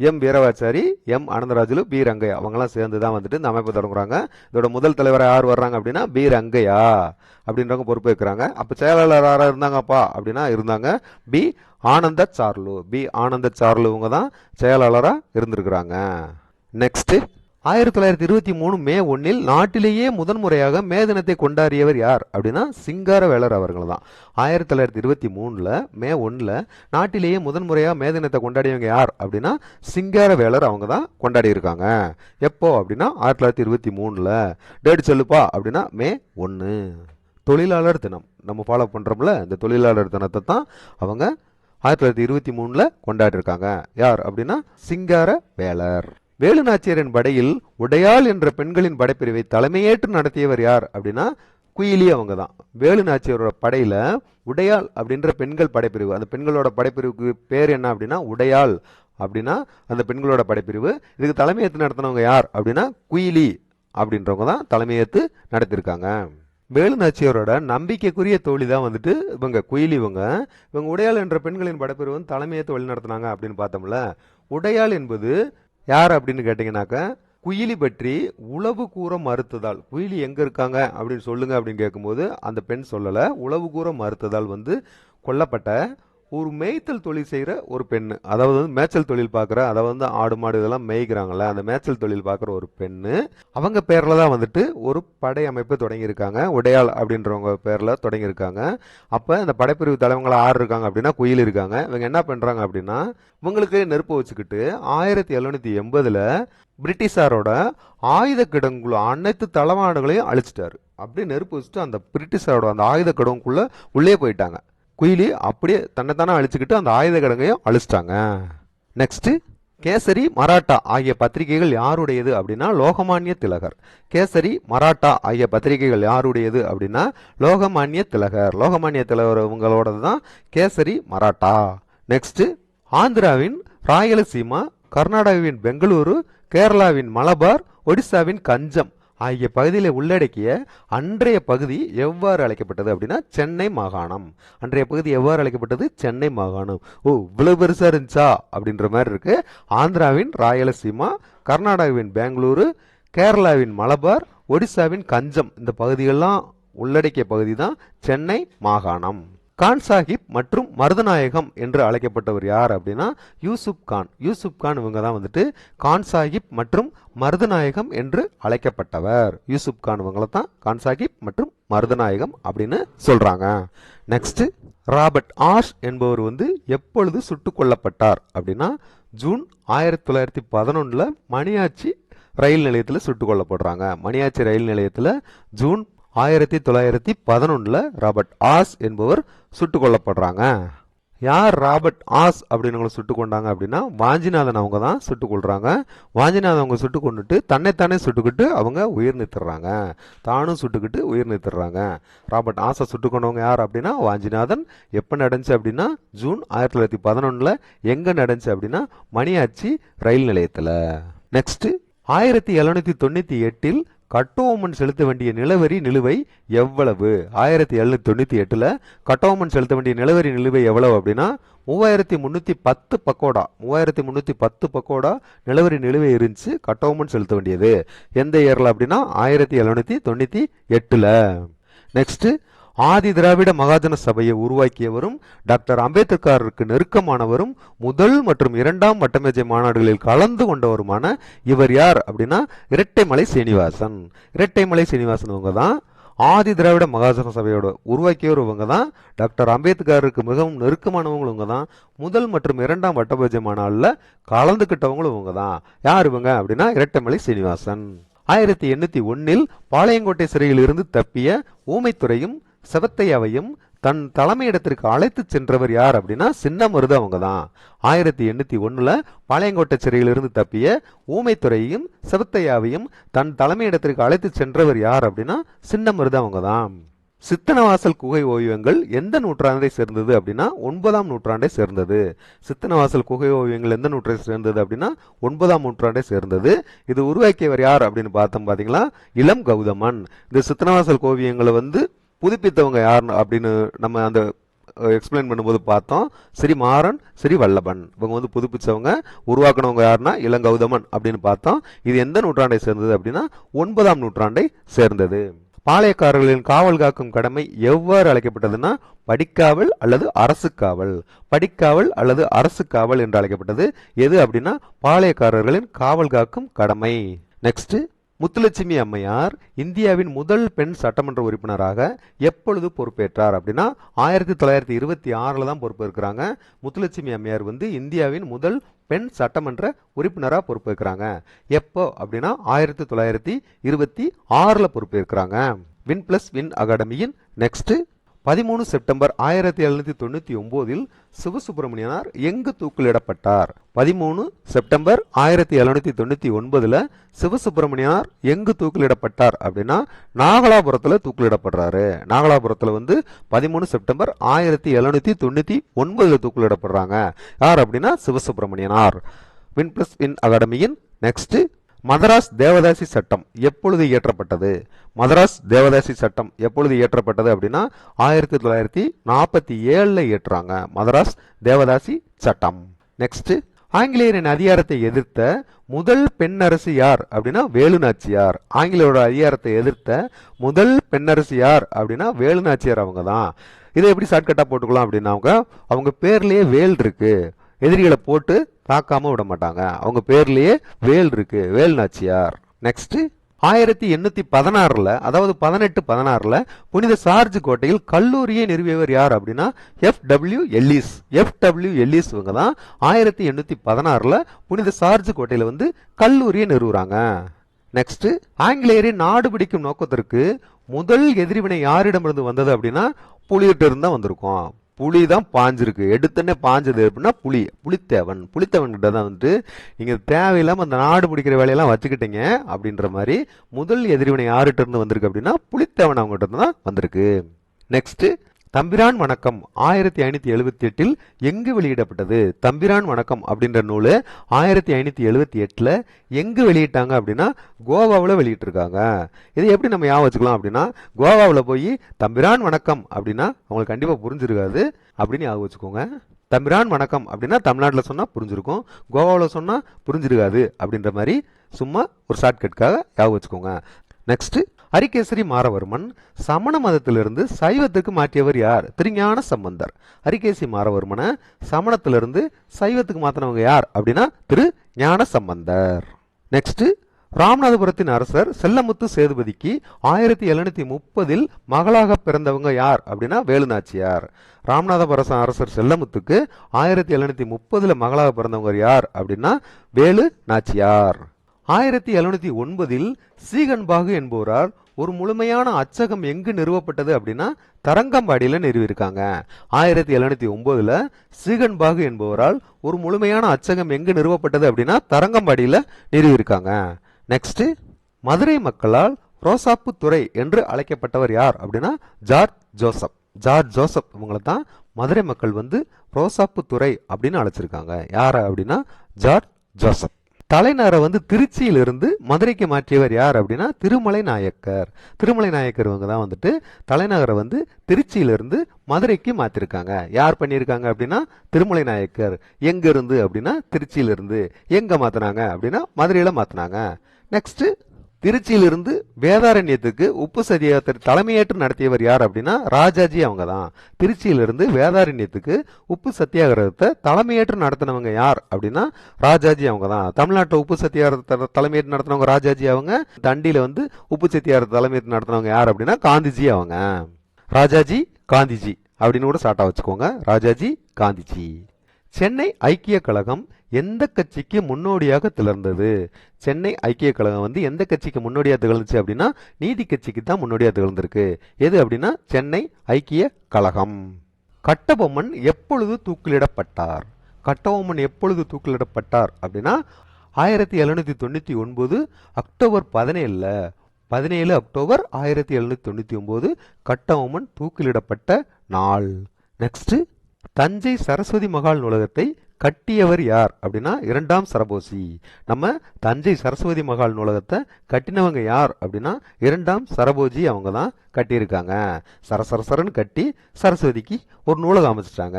எம் வீரவாச்சாரி, எம் அனந்தராஜுலு, பி ரங்கையா அவங்கெல்லாம் சேர்ந்து தான் இந்த அமைப்பை தொடங்குறாங்க. இதோட முதல் தலைவராக யார் வர்றாங்க அப்படின்னா பி ரங்கையா அப்படின்றவங்க பொறுப்பேற்கிறாங்க. அப்ப செயலாளர் யாரா இருந்தாங்கப்பா அப்படின்னா இருந்தாங்க பி ஆனந்த சார்லு. பி ஆனந்த சார்லு இவங்க தான் செயலாளரா இருந்திருக்கிறாங்க. நெக்ஸ்ட், 1923 மே 1 நாட்டிலேயே முதன்முறையாக மே தினத்தை கொண்டாடியவர் யார் அப்படின்னா சிங்காரவேலர் அவர்கள் தான். 1923 மே 1 நாட்டிலேயே முதன்முறையாக மே தினத்தை கொண்டாடியவங்க யார் அப்படின்னா சிங்காரவேலர் அவங்க தான் கொண்டாடி இருக்காங்க. எப்போ அப்படின்னா 1923. டேட் சொல்லுப்பா அப்படின்னா மே 1. தொழிலாளர் தினம் நம்ம ஃபாலோ பண்றோம்ல, இந்த தொழிலாளர் தினத்தை தான் அவங்க 1923 கொண்டாடி இருக்காங்க. யார் அப்படின்னா சிங்காரவேலர். வேலுநாச்சியாரின் படையில் உடையாள் என்ற பெண்களின் படைப்பிரிவை தலைமையேற்று நடத்தியவர் யார் அப்படின்னா குயிலி அவங்க தான். வேலுநாச்சியாரோட படையில உடையாள் அப்படின்ற பெண்கள் படைப்பிரிவு, அந்த பெண்களோட படைப்பிரிவுக்கு பேர் என்ன அப்படின்னா உடையாள் அப்படின்னா அந்த பெண்களோட படைப்பிரிவு. இதுக்கு தலைமையேற்று நடத்தினவங்க யார் அப்படின்னா குயிலி அப்படின்றவங்க தான் தலைமையேற்று நடத்திருக்காங்க. வேலுநாச்சியாரோட நம்பிக்கைக்குரிய தோழி தான் இவங்க குயிலி. இவங்க உடையாள் என்ற பெண்களின் படைப்பிரிவு தலைமையேற்று வழி நடத்தினாங்க அப்படின்னு பார்த்தோம்ல. உடையாள் என்பது யார் அப்படின்னு கேட்டீங்கன்னாக்க குயிலி பற்றி உளவு கூற மறுத்ததால், குயிலி எங்க இருக்காங்க அப்படின்னு சொல்லுங்க அப்படின்னு கேட்கும்போது அந்த பெண் சொல்லல. உளவு கூற மறுத்ததால் கொல்லப்பட்ட ஒரு மேய்த்தல் தொழில் செய்யற ஒரு பெண்ணு, அதாவது மேய்ச்சல் தொழில் பார்க்குற, அதாவது ஆடு மாடு இதெல்லாம் மேய்க்கிறாங்கல்ல, அந்த மேய்ச்சல் தொழில் பார்க்குற ஒரு பெண்ணு. அவங்க பேர்ல தான் ஒரு படை அமைப்பு தொடங்கியிருக்காங்க. உடையாள் அப்படின்றவங்க பேர்ல தொடங்கியிருக்காங்க. அப்ப இந்த படைப்பிரிவு தலைவங்களா ஆறு இருக்காங்க அப்படின்னா குயில் இருக்காங்க. இவங்க என்ன பண்றாங்க அப்படின்னா இவங்களுக்கு நெருப்பு வச்சுக்கிட்டு 1780 பிரிட்டிஷாரோட ஆயுத கிடங்குள்ள அனைத்து தளவாடங்களையும் அழிச்சிட்டாரு. அப்படியே நெருப்பு வச்சுட்டு அந்த பிரிட்டிஷாரோட அந்த ஆயுத கிடங்குக்குள்ள உள்ளே போயிட்டாங்க. குயிலி அப்படியே தன்னைத்தானே அழிச்சுக்கிட்டு அந்த ஆயுத கிடங்கையும் அழிச்சிட்டாங்க. நெக்ஸ்ட், கேசரி, மராட்டா ஆகிய பத்திரிகைகள் யாருடையது அப்படின்னா லோகமானிய திலகர். கேசரி, மராட்டா ஆகிய பத்திரிகைகள் யாருடையது அப்படின்னா லோகமானிய திலகர். லோகமானிய திலகர் இவங்களோடது தான் கேசரி, மராட்டா. நெக்ஸ்ட், ஆந்திராவின் ராயலசீமா, கர்நாடகாவின் பெங்களூரு, கேரளாவின் மலபார், ஒடிசாவின் கஞ்சம் ஆகிய பகுதிகளை உள்ளடக்கிய அன்றைய பகுதி எவ்வாறு அழைக்கப்பட்டது அப்படின்னா சென்னை மாகாணம். அன்றைய பகுதி எவ்வாறு அழைக்கப்பட்டது? சென்னை மாகாணம். ஓ, இவ்வளவு பெருசா இருந்துச்சா அப்படின்ற மாதிரி இருக்கு. ஆந்திராவின் ராயலசீமா, கர்நாடகாவின் பெங்களூரு, கேரளாவின் மலபார், ஒடிசாவின் கஞ்சம், இந்த பகுதிகள்லாம் உள்ளடக்கிய பகுதி தான் சென்னை மாகாணம். கான் சாஹிப் மற்றும் மருதநாயகம் என்று அழைக்கப்பட்டவர் யார் அப்படின்னா யூசுப் கான். யூசுப் கான் இவங்க தான் வந்துட்டு கான் சாஹிப் மற்றும் மருதநாயகம் என்று அழைக்கப்பட்டவர். யூசுப் கான் இவங்களை தான் கான் சாஹிப் மற்றும் மருதநாயகம் அப்படின்னு சொல்றாங்க. நெக்ஸ்ட், ராபர்ட் ஆஷ் என்பவர் வந்து எப்பொழுது சுட்டுக் கொல்லப்பட்டார் அப்படின்னா ஜூன் 1911 மணியாச்சி ரயில் நிலையத்தில் சுட்டுக் கொல்லப்படுறாங்க. மணியாச்சி ரயில் நிலையத்தில் ஜூன் 1911 ராபர்ட் ஆஸ் என்பவர் சுட்டுக் கொல்லப்படுறாங்க. யார் ராபர்ட் ஆஸ் அப்படின்னு சுட்டுக் கொண்டாங்க அப்படின்னா வாஞ்சிநாதன் அவங்க தான் சுட்டுக் கொள்றாங்க. வாஞ்சிநாதன் அவங்க சுட்டுக் கொண்டுட்டு தன்னைத்தானே சுட்டுக்கிட்டு அவங்க உயிர் நீத்துறாங்க. தானும் சுட்டுக்கிட்டு உயிர் நீத்துறாங்க. ராபர்ட் ஆஸை சுட்டுக் கொண்டவங்க யார் அப்படின்னா வாஞ்சிநாதன். எப்ப நடந்துச்சு அப்படின்னா ஜூன் 1911 எங்க நடந்துச்சு அப்படின்னா மணியாச்சி ரயில் நிலையத்துல. நெக்ஸ்ட், 1798 கட்டோமன் செலுத்த வேண்டிய நிலவரி நிலுவை எவ்வளவு? 1798 கட்டோமன் செலுத்த வேண்டிய நிலவரி நிலுவை எவ்வளவு அப்படின்னா 3310 பக்கோடா. 3310 பக்கோடா நிலவரி நிலுவை இருந்துச்சு கட்டோமன் செலுத்த வேண்டியது. எந்த இயர்ல அப்படின்னா 1798. நெக்ஸ்ட், ஆதி திராவிட மகாஜன சபையை உருவாக்கியவரும் டாக்டர் அம்பேத்கருக்கு நெருக்கமானவரும் முதல் மற்றும் இரண்டாம் வட்டமேஜை மாநாடுகளில் கலந்து கொண்டவருமான இவர் யார் அப்படின்னா இரட்டைமலை சீனிவாசன். இரட்டைமலை சீனிவாசன் இவங்க தான் ஆதி திராவிட மகாஜன சபையோட உருவாக்கியவர். இவங்க தான் டாக்டர் அம்பேத்கருக்கு மிகவும் நெருக்கமானவங்களும் இவங்க தான். முதல் மற்றும் இரண்டாம் வட்டமேஜை மாநாடுல கலந்துகிட்டவங்களும் இவங்க தான். யார் இவங்க அப்படின்னா இரட்டைமலை சீனிவாசன். 1801 பாளையங்கோட்டை சிறையில் இருந்து தப்பிய ஊமைத்துறையும் செவத்தையாவையும் தன் தலைமையிடத்திற்கு அழைத்து சென்றவர் யார் அப்படின்னா சின்னமருது அவங்க தான். 1801 பாளையங்கோட்டை சிறையிலிருந்து தப்பிய ஊமைத்துறையையும் செவத்தையாவையும் தன் தலைமையிடத்திற்கு அழைத்து சென்றவர் யார் அப்படின்னா சின்னமருது அவங்க தான். சித்தனவாசல் குகை ஓவியங்கள் எந்த நூற்றாண்டை சேர்ந்தது அப்படின்னா 9ஆம் நூற்றாண்டை சேர்ந்தது. சித்தனவாசல் குகை ஓவியங்கள் எந்த நூற்றாண்டை சேர்ந்தது அப்படின்னா 9ஆம் நூற்றாண்டை சேர்ந்தது. இது உருவாக்கியவர் யார் அப்படின்னு பார்த்தோம் பாத்தீங்களா, இளம் கௌதமன். இந்த சித்தனவாசல் ஓவியங்களை வந்து புதுப்பித்தவங்க யார் அப்படின்னு நம்ம அந்த எக்ஸ்பிளைன் பண்ணும்போது பார்த்தோம். ஸ்ரீ மாறன், ஸ்ரீ வல்லபன் இவங்க வந்து புதுப்பிச்சவங்க. உருவாக்குனவங்க யாருன்னா இளங்கௌதமன் அப்படின்னு பார்த்தோம். இது எந்த நூற்றாண்டை சேர்ந்தது அப்படின்னா 9ஆம் நூற்றாண்டை சேர்ந்தது. பாளையக்காரர்களின் காவல் காக்கும் கடமை எவ்வாறு அழைக்கப்பட்டதுன்னா படிக்காவல் அல்லது அரசு காவல். படிக்காவல் அல்லது அரசு காவல் என்று அழைக்கப்பட்டது. எது அப்படின்னா பாளையக்காரர்களின் காவல் காக்கும் கடமை. நெக்ஸ்ட், முத்துலட்சுமி அம்மையார் இந்தியாவின் முதல் பெண் சட்டமன்ற உறுப்பினராக எப்பொழுது பொறுப்பேற்றார் அப்படின்னா 1926 தான் பொறுப்பேற்கிறாங்க. முத்துலட்சுமி அம்மையார் வந்து இந்தியாவின் முதல் பெண் சட்டமன்ற உறுப்பினராக பொறுப்பேற்கிறாங்க. எப்போ அப்படின்னா 1926 பொறுப்பேற்கிறாங்க. வின் பிளஸ் வின் அகாடமியின் நெக்ஸ்ட், 13 செப்டம்பர் 1799 சிவசுப்பிரமணியனார் எங்கு தூக்கிலிடப்பட்டார்? 13 செப்டம்பர் 1799 சிவசுப்பிரமணியனார் எங்கு தூக்கிலிடப்பட்டார் அப்படின்னா நாகலாபுரத்துல தூக்கிலிடப்படுறாரு. நாகலாபுரத்துல வந்து 13 செப்டம்பர் 1799 தூக்கிலிடப்படுறாங்க. யார் அப்படின்னா சிவசுப்பிரமணியனார். வின் பிளஸ் வின் அகாடமியின் நெக்ஸ்ட், மதராஸ் தேவதாசி சட்டம் எப்பொழுது இயற்றப்பட்டது? மதராஸ் தேவதாசி சட்டம் எப்பொழுது இயற்றப்பட்டது அப்படின்னா 1947 இயற்றுறாங்க மதராஸ் தேவதாசி சட்டம். நெக்ஸ்ட், ஆங்கிலேயரின் அதிகாரத்தை எதிர்த்த முதல் பெண் அரசு யார் அப்படின்னா வேலுநாச்சியார். ஆங்கிலேயரோட அதிகாரத்தை எதிர்த்த முதல் பெண்ணரசு யார் அப்படின்னா வேலுநாச்சியார் அவங்க தான். இதை எப்படி ஷார்ட்கட்டா போட்டுக்கலாம் அப்படின்னா அவங்க பேர்லயே வேல் இருக்கு. எதிரிகளை போட்டு தாக்காம விட மாட்டாங்க. அவங்க பேர்லயே வேல் இருக்கு, வேலுநாச்சியார். நெக்ஸ்ட், 1816 அதாவது 1816 புனித சார்ஜ் கோட்டையில் கல்லூரியை நிறுவியவர் யார் அப்படின்னா FW எல்லிஸ். FW எல்லிஸ் இவங்க தான் 1816 புனித சார்ஜ் கோட்டையில வந்து கல்லூரியை நிறுவுறாங்க. நெக்ஸ்ட், ஆங்கிலேயரின் நாடு பிடிக்கும் நோக்கத்திற்கு முதல் எதிர்வினை யாரிடமிருந்து வந்தது அப்படின்னா புலிகிட்ட இருந்தா வந்திருக்கும். புலி தான் பாஞ்சிருக்கு. எடுத்தனே பாஞ்சது அப்படின்னா புலித்தேவன். புலித்தேவன் கிட்ட தான் வந்துட்டு நீங்க தேவையில்லாம அந்த நாடு பிடிக்கிற வேலையெல்லாம் வச்சுக்கிட்டீங்க அப்படின்ற மாதிரி முதல் எதிர்வினை யார்கிட்ட இருந்து வந்திருக்கு அப்படின்னா புலித்தேவன் அவங்க கிட்ட இருந்து தான் வந்திருக்கு. நெக்ஸ்ட், தம்பிரான் வணக்கம் 1578 எங்கு வெளியிடப்பட்டது? தம்பிரான் வணக்கம் அப்படின்ற நூல் 1578 எங்கு வெளியிட்டாங்க அப்படின்னா கோவாவில் வெளியிட்டிருக்காங்க. இதை எப்படி நம்ம ஞாபகம் வச்சுக்கலாம் அப்படின்னா, கோவாவில் போய் தம்பிரான் வணக்கம் அப்படின்னா அவங்களுக்கு கண்டிப்பாக புரிஞ்சிருக்காது, அப்படின்னு ஞாபகம் வச்சுக்கோங்க. தம்பிரான் வணக்கம் அப்படின்னா தமிழ்நாட்டில் சொன்னால் புரிஞ்சிருக்கும், கோவாவில் சொன்னால் புரிஞ்சிருக்காது அப்படின்ற மாதிரி சும்மா ஒரு ஷார்ட்கட்காக ஞாபகம் வச்சுக்கோங்க. நெக்ஸ்ட், ஹரிகேசரி மாறவர்மன் சமண மதத்திலிருந்து சைவத்துக்கு மாற்றியவர் யார்? திருஞான சம்பந்தர். ஹரிகேசரி மாறவர்மனை சமணத்திலிருந்து சைவத்துக்கு மாற்றினவங்க யார் அப்படின்னா திரு ஞான சம்பந்தர். நெக்ஸ்ட், ராமநாதபுரத்தின் அரசர் செல்லமுத்து சேதுபதிக்கு 1730 மகளாக பிறந்தவங்க யார் அப்படின்னா வேலுநாச்சியார். ராமநாதபுரம் அரசர் செல்லமுத்துக்கு 1730 மகளாக பிறந்தவங்க யார் அப்படின்னா வேலு நாச்சியார். 1709 சீகன்பாகு என்பவரால் ஒரு முழுமையான அச்சகம் எங்கு நிறுவப்பட்டது அப்படின்னா தரங்கம்பாடியில் நிறுவியிருக்காங்க. 1709 சீகன்பாகு என்பவரால் ஒரு முழுமையான அச்சகம் எங்கு நிறுவப்பட்டது அப்படின்னா தரங்கம்பாடியில் நிறுவியிருக்காங்க. நெக்ஸ்ட், மதுரை மக்களால் ரோசாப்பு துறை என்று அழைக்கப்பட்டவர் யார் அப்படின்னா ஜார்ஜ் ஜோசப். ஜார்ஜ் ஜோசப் இவங்களை தான் மதுரை மக்கள் ரோசாப்பு துறை அப்படின்னு அழைச்சிருக்காங்க. யார அப்படின்னா ஜார்ஜ் ஜோசப். தலைநகரை திருச்சியிலிருந்து மதுரைக்கு மாற்றியவர் யார் அப்படின்னா திருமலை நாயக்கர். திருமலை நாயக்கர் இவங்க தான் தலைநகரை திருச்சியிலிருந்து மதுரைக்கு மாற்றிருக்காங்க. யார் பண்ணியிருக்காங்க அப்படின்னா திருமலை நாயக்கர். எங்க இருந்து அப்படின்னா திருச்சியிலிருந்து. எங்க மாத்தினாங்க அப்படின்னா மதுரையில மாத்தினாங்க. நெக்ஸ்ட், திருச்சியிலிருந்து வேதாரண்யத்துக்கு உப்பு சத்தியாகிரகத்தை தலைமையேற்று நடத்தியவர் யார் அப்படின்னா ராஜாஜி அவங்க தான். திருச்சியிலிருந்து வேதாரண்யத்துக்கு உப்பு சத்தியாகிரகத்தை தலைமையேற்று நடத்தினவங்க யார் அப்படின்னா ராஜாஜி அவங்க தான். தமிழ்நாட்டில் உப்பு சத்தியாகிரகத்தை தலைமையேற்று நடத்தினவங்க ராஜாஜி அவங்க. தண்டியில உப்பு சத்தியாகிரகத்தை தலைமையேற்று நடத்தினவங்க யார் அப்படின்னா காந்திஜி அவங்க. ராஜாஜி காந்திஜி அப்படின்னு கூட ஷார்ட்டா வச்சுக்கோங்க, ராஜாஜி காந்திஜி. சென்னை ஐக்கிய கழகம் எந்த கட்சிக்கு முன்னோடியாக திகழ்ந்தது? சென்னை ஐக்கிய கழகம் எந்த கட்சிக்கு முன்னோடியாக திகழ்ந்துச்சு அப்படின்னா நீதி கட்சிக்கு தான் முன்னோடியாக திகழ்ந்திருக்கு. எது அப்படின்னா சென்னை ஐக்கிய கழகம். கட்டபொம்மன் எப்பொழுது தூக்கிலிடப்பட்டார்? கட்டபொம்மன் எப்பொழுது தூக்கிலிடப்பட்டார் அப்படின்னா 1799 அக்டோபர் 17 அக்டோபர் 1799 கட்டபொம்மன் தூக்கிலிடப்பட்ட நாள். நெக்ஸ்ட், தஞ்சை சரஸ்வதி மகால் நூலகத்தை கட்டியவர் யார் அப்படின்னா இரண்டாம் சரபோசி. நம்ம தஞ்சை சரஸ்வதி மகால் நூலகத்தை கட்டினவங்க யார் அப்படின்னா இரண்டாம் சரபோஜி அவங்க தான் கட்டியிருக்காங்க. சரசரசரன்னு கட்டி சரஸ்வதிக்கு ஒரு நூலகம் அமைச்சிட்டாங்க.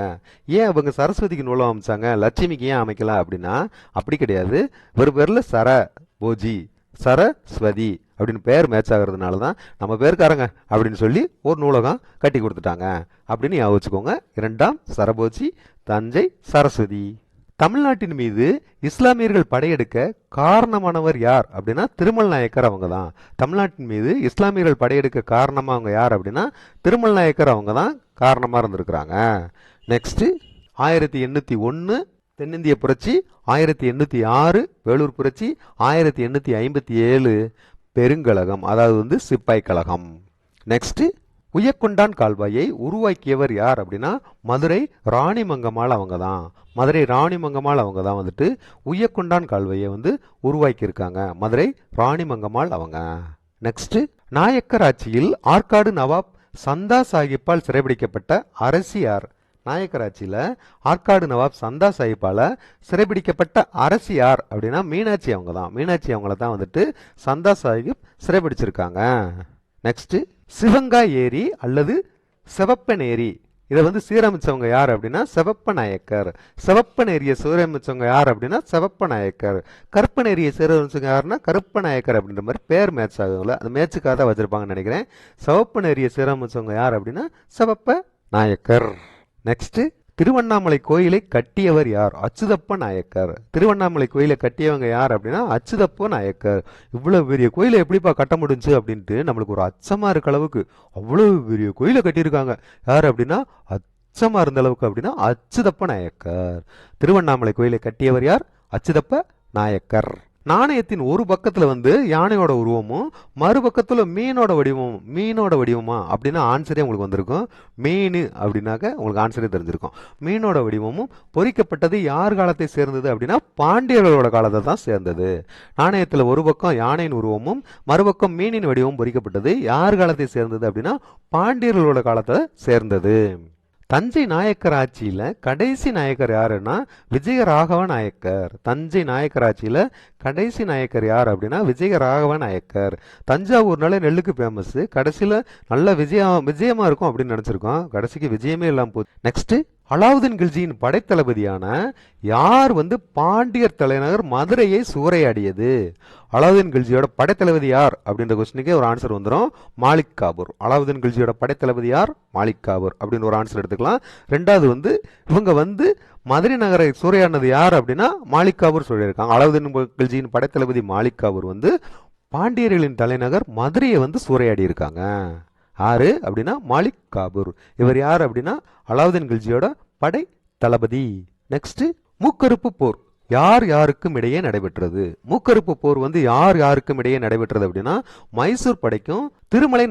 ஏன் அவங்க சரஸ்வதிக்கு நூலகம் அமைச்சாங்க, லட்சுமிக்கு ஏன் அமைக்கல அப்படின்னா அப்படி கிடையாது. ஒரு பேர்ல சரபோஜி சரஸ்வதி அப்படின்னு பேர் மேட்ச் ஆகிறதுனால தான் நம்ம பேருக்காரங்க அப்படின்னு சொல்லி ஒரு நூலகம் கட்டி கொடுத்துட்டாங்க அப்படின்னு யோசிச்சுக்கோங்க. இரண்டாம் சரபோஜி, தஞ்சை சரஸ்வதி. தமிழ்நாட்டின் மீது இஸ்லாமியர்கள் படையெடுக்க காரணமானவர் யார் அப்படின்னா திருமல் நாயக்கர் அவங்க தான். தமிழ்நாட்டின் மீது இஸ்லாமியர்கள் படையெடுக்க காரணமா அவங்க யார் அப்படின்னா திருமல் நாயக்கர் அவங்க தான் காரணமா இருந்திருக்கிறாங்க. நெக்ஸ்ட், 1801 தென்னிந்திய புரட்சி, 1806 வேலூர் புரட்சி, 1857 பெருங்கழகம் அதாவது சிப்பாய் கழகம். நெக்ஸ்ட், உய்யக்கொண்டான் கால்வாயை உருவாக்கியவர் யார் அப்படின்னா மதுரை ராணிமங்கம்மாள் அவங்க தான். மதுரை ராணிமங்கம்மாள் அவங்க தான் உய்யக்கொண்டான் கால்வாயை உருவாக்கி இருக்காங்க. மதுரை ராணிமங்கம்மாள் அவங்க. நெக்ஸ்ட், நாயக்கர் ஆட்சியில் ஆற்காடு நவாப் சந்தா சாஹிப்பால் சிறைபிடிக்கப்பட்ட அரசி யார்? நாயக்கர் ஆட்சியில ஆற்காடு நவாப் சந்தா சாஹிப்பால சிறைபிடிக்கப்பட்ட அரசி யார் அப்படின்னா மீனாட்சி அவங்க தான். மீனாட்சி அவங்கள தான் சந்தா சாஹிப் சிறைபிடிச்சிருக்காங்க. நெக்ஸ்ட், சிவங்கா ஏரி அல்லது செவப்பன் ஏரி இதை சீரமைச்சவங்க யார் அப்படின்னா செவப்ப நாயக்கர். செவப்பன் ஏரியை சீரமைச்சவங்க யார் அப்படின்னா செவப்ப நாயக்கர். கருப்பன் ஏரியை சீரமைச்சவங்க யாருன்னா கருப்ப நாயக்கர் அப்படின்ற மாதிரி பேர் மேட்ச் ஆகுங்களா, அந்த மேட்சுக்காக தான் வச்சிருப்பாங்கன்னு நினைக்கிறேன். செவப்பன் ஏரியை சீரமைச்சவங்க யார் அப்படின்னா செவப்ப நாயக்கர். நெக்ஸ்ட், திருவண்ணாமலை கோயிலை கட்டியவர் யார்? அச்சுதப்ப நாயக்கர். திருவண்ணாமலை கோயிலை கட்டியவங்க யார் அப்படின்னா அச்சுதப்ப நாயக்கர். இவ்வளவு பெரிய கோயிலை எப்படிப்பா கட்ட முடிஞ்சு அப்படின்ட்டு நம்மளுக்கு ஒரு அச்சமா இருக்க அளவுக்கு அவ்வளவு பெரிய கோயிலை கட்டியிருக்காங்க. யார் அப்படின்னா அச்சமா இருந்த அளவுக்கு அப்படின்னா அச்சுதப்ப நாயக்கர். திருவண்ணாமலை கோயிலை கட்டியவர் யார்? அச்சுதப்ப நாயக்கர். நாணயத்தின் ஒரு பக்கத்துல வந்து யானையோட உருவமும் மறுபக்கத்துல மீனோட வடிவமா அப்படின்னா ஆன்சரே உங்களுக்கு வந்திருக்கும். மீன் அப்படின்னாக்க உங்களுக்கு ஆன்சரே தெரிஞ்சிருக்கும். மீனோட வடிவமும் பொறிக்கப்பட்டது யார் காலத்தை சேர்ந்தது அப்படின்னா பாண்டியர்களோட காலத்தை தான் சேர்ந்தது. நாணயத்துல ஒரு பக்கம் யானையின் உருவமும் மறுபக்கம் மீனின் வடிவமும் பொறிக்கப்பட்டது யார் காலத்தை சேர்ந்தது அப்படின்னா பாண்டியர்களோட காலத்தை சேர்ந்தது. தஞ்சை நாயக்கர் ஆட்சியில கடைசி நாயக்கர் யாருன்னா விஜயராகவ நாயக்கர். தஞ்சை நாயக்கர் ஆட்சியில கடைசி நாயக்கர் யார் அப்படின்னா விஜயராகவ நாயக்கர். தஞ்சாவூர்னால நெல்லுக்கு ஃபேமஸ். கடைசியில நல்ல விஜயமா இருக்கும் அப்படின்னு நினைச்சிருக்கோம். கடைசிக்கு விஜயமே இல்லாம போகுது. நெக்ஸ்ட், அலாவுதீன் கில்ஜியின் படைத்தளபதியான யார் வந்து பாண்டியர் தலைநகர் மதுரையை சூறையாடியது? அலாவுதீன் கில்ஜியோட படைத்தளபதி யார் அப்படின்ற கொஸ்டினுக்கே ஒரு ஆன்சர் வந்துடும், மாலிக் காபூர். அலாவுதீன் கில்ஜியோட படைத்தளபதி யார்? மாலிக் காபூர் அப்படின்னு ஒரு ஆன்சர் எடுத்துக்கலாம். ரெண்டாவது வந்து இவங்க வந்து மதுரை நகரை சூறையாடினது யார் அப்படின்னா மாலிக் காபூர் சொல்லியிருக்காங்க. அலாவுதீன் கில்ஜியின் படைத்தளபதி மாலிக் காபூர் வந்து பாண்டியர்களின் தலைநகர் மதுரையை வந்து சூறையாடி இருக்காங்க. யாரு அப்படின்னா மாலிக் காபூர். இவர் யார் அப்படின்னா அலாவுதீன் கில்ஜியோட படை தளபதி. நெக்ஸ்ட், மூக்கறுப்பு போர் யார் யாருக்கும் இடையே நடைபெற்றது? மூக்கறுப்பு போர் வந்து யார் யாருக்கும் இடையே நடைபெற்றது அப்படின்னா மைசூர் படைக்கும் திருமலை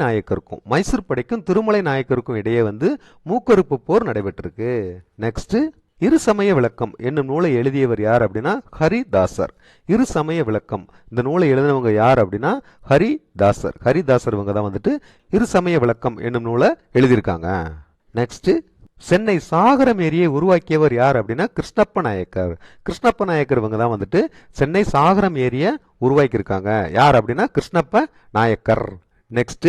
நாயக்கருக்கும் இடையே வந்து மூக்கறுப்பு போர் நடைபெற்றிருக்கு. நெக்ஸ்ட், இருசமய விளக்கம் என்னும் நூலை எழுதியவர் யார் அப்படின்னா ஹரிதாசர். இருசமய விளக்கம் இந்த நூலை எழுதினவங்க யார் அப்படின்னா ஹரிதாசர் இவங்க தான் வந்துட்டு இருசமய விளக்கம் என்னும் நூலை எழுதியிருக்காங்க. நெக்ஸ்ட், சென்னை சாகரம் ஏரியை உருவாக்கியவர் யார் அப்படின்னா கிருஷ்ணப்ப நாயக்கர் இவங்க தான் வந்துட்டு சென்னை சாகரம் ஏரியை உருவாக்கியிருக்காங்க. யார் அப்படின்னா கிருஷ்ணப்ப நாயக்கர். நெக்ஸ்ட்,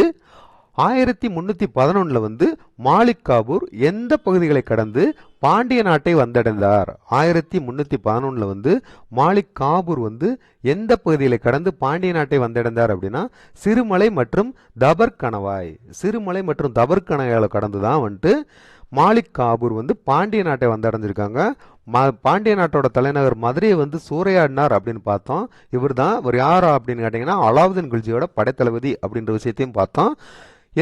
1311 வந்து மாலிக் காபூர் எந்த பகுதிகளை கடந்து பாண்டிய நாட்டை வந்தடைந்தார்? 1311 வந்து மாலிக் காபூர் வந்து எந்த பகுதிகளை கடந்து பாண்டிய நாட்டை வந்தடைந்தார் அப்படின்னா சிறுமலை மற்றும் தபர்கணவாய் கடந்து தான் வந்துட்டு மாலிக் காபூர் வந்து பாண்டிய நாட்டை வந்தடைஞ்சிருக்காங்க. பாண்டிய நாட்டோட தலைநகர் மதுரையை வந்து சூறையாடினார் அப்படின்னு பார்த்தோம். இவர் யார் அப்படின்னு கேட்டீங்கன்னா அலாவுதீன் கில்ஜியோட படைத்தளபதி அப்படின்ற விஷயத்தையும் பார்த்தோம்.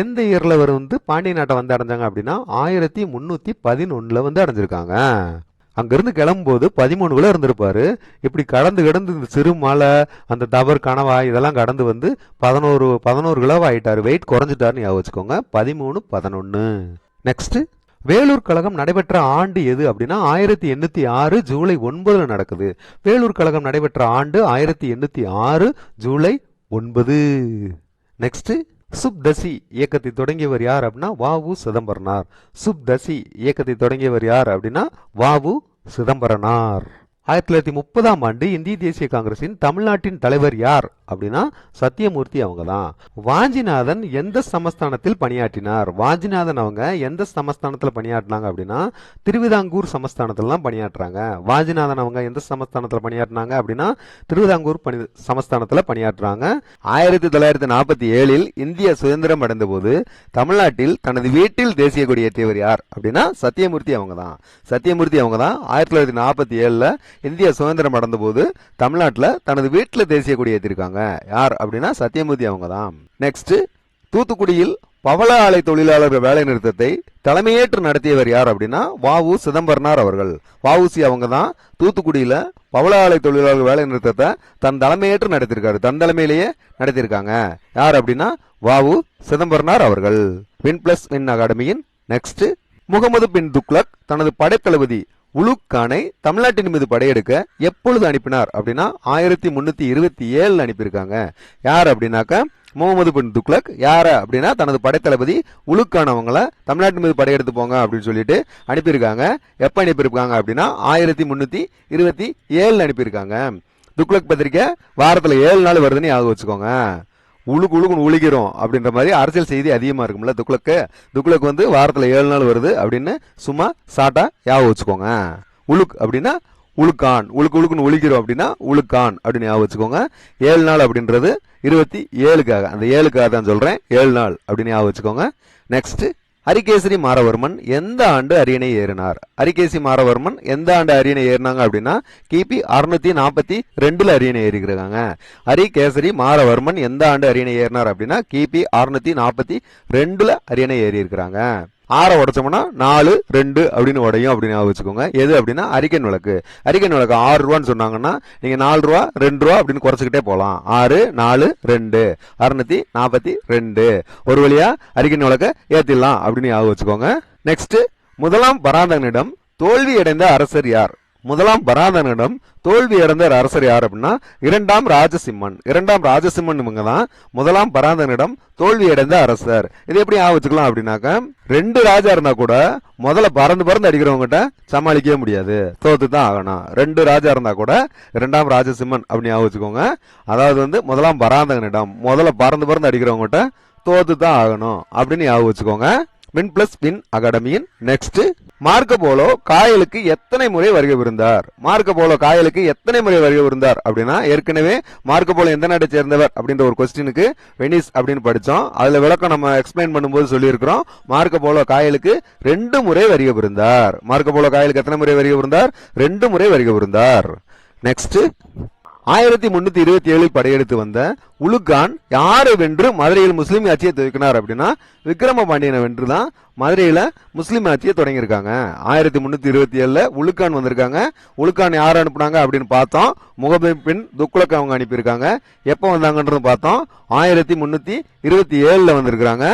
எந்த இயர்ல அவர் வந்து பாண்டிய நாட்டை வந்து அடைஞ்சாங்க அப்படின்னா 1311 வந்து அடைஞ்சிருக்காங்க. அங்கிருந்து கிளம்பும்போது 13 இருந்திருப்பாரு. இப்படி கடந்து இந்த சிறுமலை அந்த தபர் கணவாய் இதெல்லாம் கடந்து வந்து 11 கிலோ ஆயிட்டாரு. வெயிட் குறைஞ்சிட்டாருன்னு ஞாபகம் வச்சுக்கோங்க. 13-11. நெக்ஸ்ட், வேலூர் கழகம் நடைபெற்ற ஆண்டு எது அப்படின்னா 1806 ஜூலை 9 நடக்குது. வேலூர் கழகம் நடைபெற்ற ஆண்டு 1806 ஜூலை 9. நெக்ஸ்ட், சுப்தசி இயக்கத்தை தொடங்கியவர் யார் அப்படின்னா வ.உ. சிதம்பரனார். 1930ஆம் ஆண்டு இந்திய தேசிய காங்கிரசின் தமிழ்நாட்டின் தலைவர் யார் அப்படின்னா சத்தியமூர்த்தி அவங்க தான். வாஞ்சிநாதன் எந்த சமஸ்தானத்தில் பணியாற்றினார்? வாஞ்சிநாதன் அவங்க எந்த சமஸ்தானத்தில் பணியாற்றினாங்க அப்படின்னா திருவிதாங்கூர் சமஸ்தானத்தில் தான் பணியாற்றுறாங்க. வாஞ்சிநாதன் அவங்க எந்த சமஸ்தானத்தில் பணியாற்றினாங்க அப்படின்னா திருவிதாங்கூர் சமஸ்தானத்தில் பணியாற்றுறாங்க. 1947 இந்திய சுதந்திரம் அடைந்த போது தமிழ்நாட்டில் தனது வீட்டில் தேசிய கொடி ஏற்றியவர் யார் அப்படின்னா சத்தியமூர்த்தி அவங்க தான். 1947 இந்திய சுதந்திரம் அடைந்த போது தமிழ்நாட்டில் தனது வீட்டில் தேசிய கொடி ஏற்றிருக்காங்க. யார் அப்படின்னா சத்தியமூர்த்தி அவங்க தான். நெக்ஸ்ட், தூத்துக்குடியில் பவள ஆலை தொழிலாளர்கள் வேலை நிறுத்தத்தை தலைமையேற்று நடத்தியவர் யார் அப்படின்னா வ.உ. சிதம்பரனார் அவர்கள். வ.உ.சி அவங்க தான் தூத்துக்குடியில பவள ஆலை தொழிலாளர்கள் வேலை நிறுத்தத்தை தன் தலைமையேற்று நடத்திருக்காரு. தன் தலைமையிலேயே நடத்திருக்காங்க. யார் அப்படின்னா வ.உ. சிதம்பரனார் அவர்கள். வின் பிளஸ் வின் அகாடமியின் நெக்ஸ்ட், முகமது பின் துக்ளக் தனது படைத்தளபதி உலுக் கானை தமிழ்நாட்டின் மீது படையெடுக்க எப்பொழுது அனுப்பினார் அப்படின்னா 1327 அனுப்பியிருக்காங்க. யார் அப்படின்னாக்க முகமது பின் துக்ளக். யார அப்படின்னா தனது படைத்தளபதி உலுக் கான் அவங்கள தமிழ்நாட்டின் மீது படையெடுத்து போங்க அப்படின்னு சொல்லிட்டு அனுப்பியிருக்காங்க. எப்ப அனுப்பியிருக்காங்க அப்படின்னா 1327 அனுப்பியிருக்காங்க. துக்ளக் பத்திரிக்கை வாரத்துல 7 நாள் வருதுன்னு ஞாபகம் வச்சுக்கோங்க. உழுக்குன்னு உழுகிறோம் அப்படின்ற மாதிரி அரசியல் செய்தி அதிகமா இருக்கும்ல. துக்ளக் வந்து வாரத்துல 7 நாள் வருது அப்படின்னு சும்மா சாட்டா ஞாபகம் வச்சுக்கோங்க. உலுக் அப்படின்னா உலுக்கான், உழுக்குன்னு உழுகிறோம் அப்படின்னா உலுக்கான் அப்படின்னு ஞாபகம் வச்சுக்கோங்க. 7 நாள் அப்படின்றது 27க்காக, அந்த 7க்காக தான் சொல்றேன். 7 நாள் அப்படின்னு ஞாபகம் வச்சுக்கோங்க. நெக்ஸ்ட், ஹரிகேசரி மாரவர்மன் எந்த ஆண்டு அரியணை ஏறினார்? ஹரிகேசி மாரவர்மன் எந்த ஆண்டு அரியணை ஏறினாங்க அப்படின்னா கிபி 642 அரியணை ஏறிக்கிறாங்க. ஹரிகேசரி மாரவர்மன் எந்த ஆண்டு அரியணை ஏறினார் அப்படின்னா கிபி 642 அரியணை ஏறி இருக்கிறாங்க. 6 உடைச்சோம்னா 4 2 அப்படின்னு உடையும் அப்படின்னு வச்சுக்கோங்க. எது அப்படின்னா அரிக்கன் விளக்கு. அரிக்கன் விளக்கு 6 ரூபான்னு சொன்னாங்கன்னா நீங்க 4 ரூபா 2 ரூபா அப்படின்னு குறைச்சிக்கிட்டே போகலாம். 6 4 2 642. ஒரு வழியா அரிக்கன் விளக்க ஏத்திடலாம் அப்படின்னு வச்சுக்கோங்க. நெக்ஸ்ட், முதலாம் பராந்தகனிடம் தோல்வி அடைந்த அரசர் யார்? முதலாம் பராந்தகனிடம் தோல்வி அடைந்த அரசர் யார் அப்படின்னா இரண்டாம் ராஜசிம்மன். இரண்டாம் ராஜசிம்மன் இவங்க தான் முதலாம் பராந்தகனிடம் தோல்வி அடைந்த அரசர். இது எப்படி வச்சுக்கலாம் அப்படின்னாக்க, 2 ராஜா இருந்தா கூட முதல்ல பறந்து அடிக்கிறவங்ககிட்ட சமாளிக்கவே முடியாது, தோத்து தான் ஆகணும். 2 ராஜா இருந்தா கூட இரண்டாம் ராஜசிம்மன் அப்படின்னு வச்சுக்கோங்க. அதாவது வந்து முதலாம் பராந்தகனிடம் முதல்ல பறந்து அடிக்கிறவங்ககிட்ட தோத்து தான் ஆகணும் அப்படின்னு வச்சுக்கோங்க. வின் பிளஸ் வின் அகாடமியின் நெக்ஸ்ட், மார்க்கோ போலோ காயலுக்கு எத்தனை முறை வருகை புரிந்தார்? மார்க்கோ போலோ காயலுக்கு எத்தனை முறை வருகை புரிந்தார் அப்படின்னா, ஏற்கனவே மார்க்கோ போலோ எந்த நாட்டை சேர்ந்தவர் அப்படின்ற ஒரு கொஸ்டினுக்கு வெனிஸ் அப்படின்னு படிச்சோம். அதுல விளக்கம் நம்ம எக்ஸ்பிளைன் பண்ணும்போது சொல்லியிருக்கிறோம். மார்க்கோ போலோ காயலுக்கு 2 முறை வருகை புரிந்தார். மார்க்கோ போலோ காயலுக்கு எத்தனை முறை வருகை புரிந்தார்? 2 முறை வருகை புரிந்தார். நெக்ஸ்ட், 1327 படையெடுத்து வந்த உலுக்கான் யாரை வென்று மதுரையில் முஸ்லீம் ஆட்சியை துவக்கினார் அப்படின்னா, விக்ரம பாண்டியனை வென்றுதான் மதுரையில முஸ்லீம் ஆட்சியை தொடங்கியிருக்காங்க. 1327 உலுக்கான் வந்திருக்காங்க. உலுக்கான் யார் அனுப்புனாங்க அப்படின்னு பார்த்தோம். முகமது பின் துக்ளக் அவங்க அனுப்பியிருக்காங்க. எப்போ வந்தாங்கன்றது பார்த்தோம். 1327 வந்திருக்காங்க.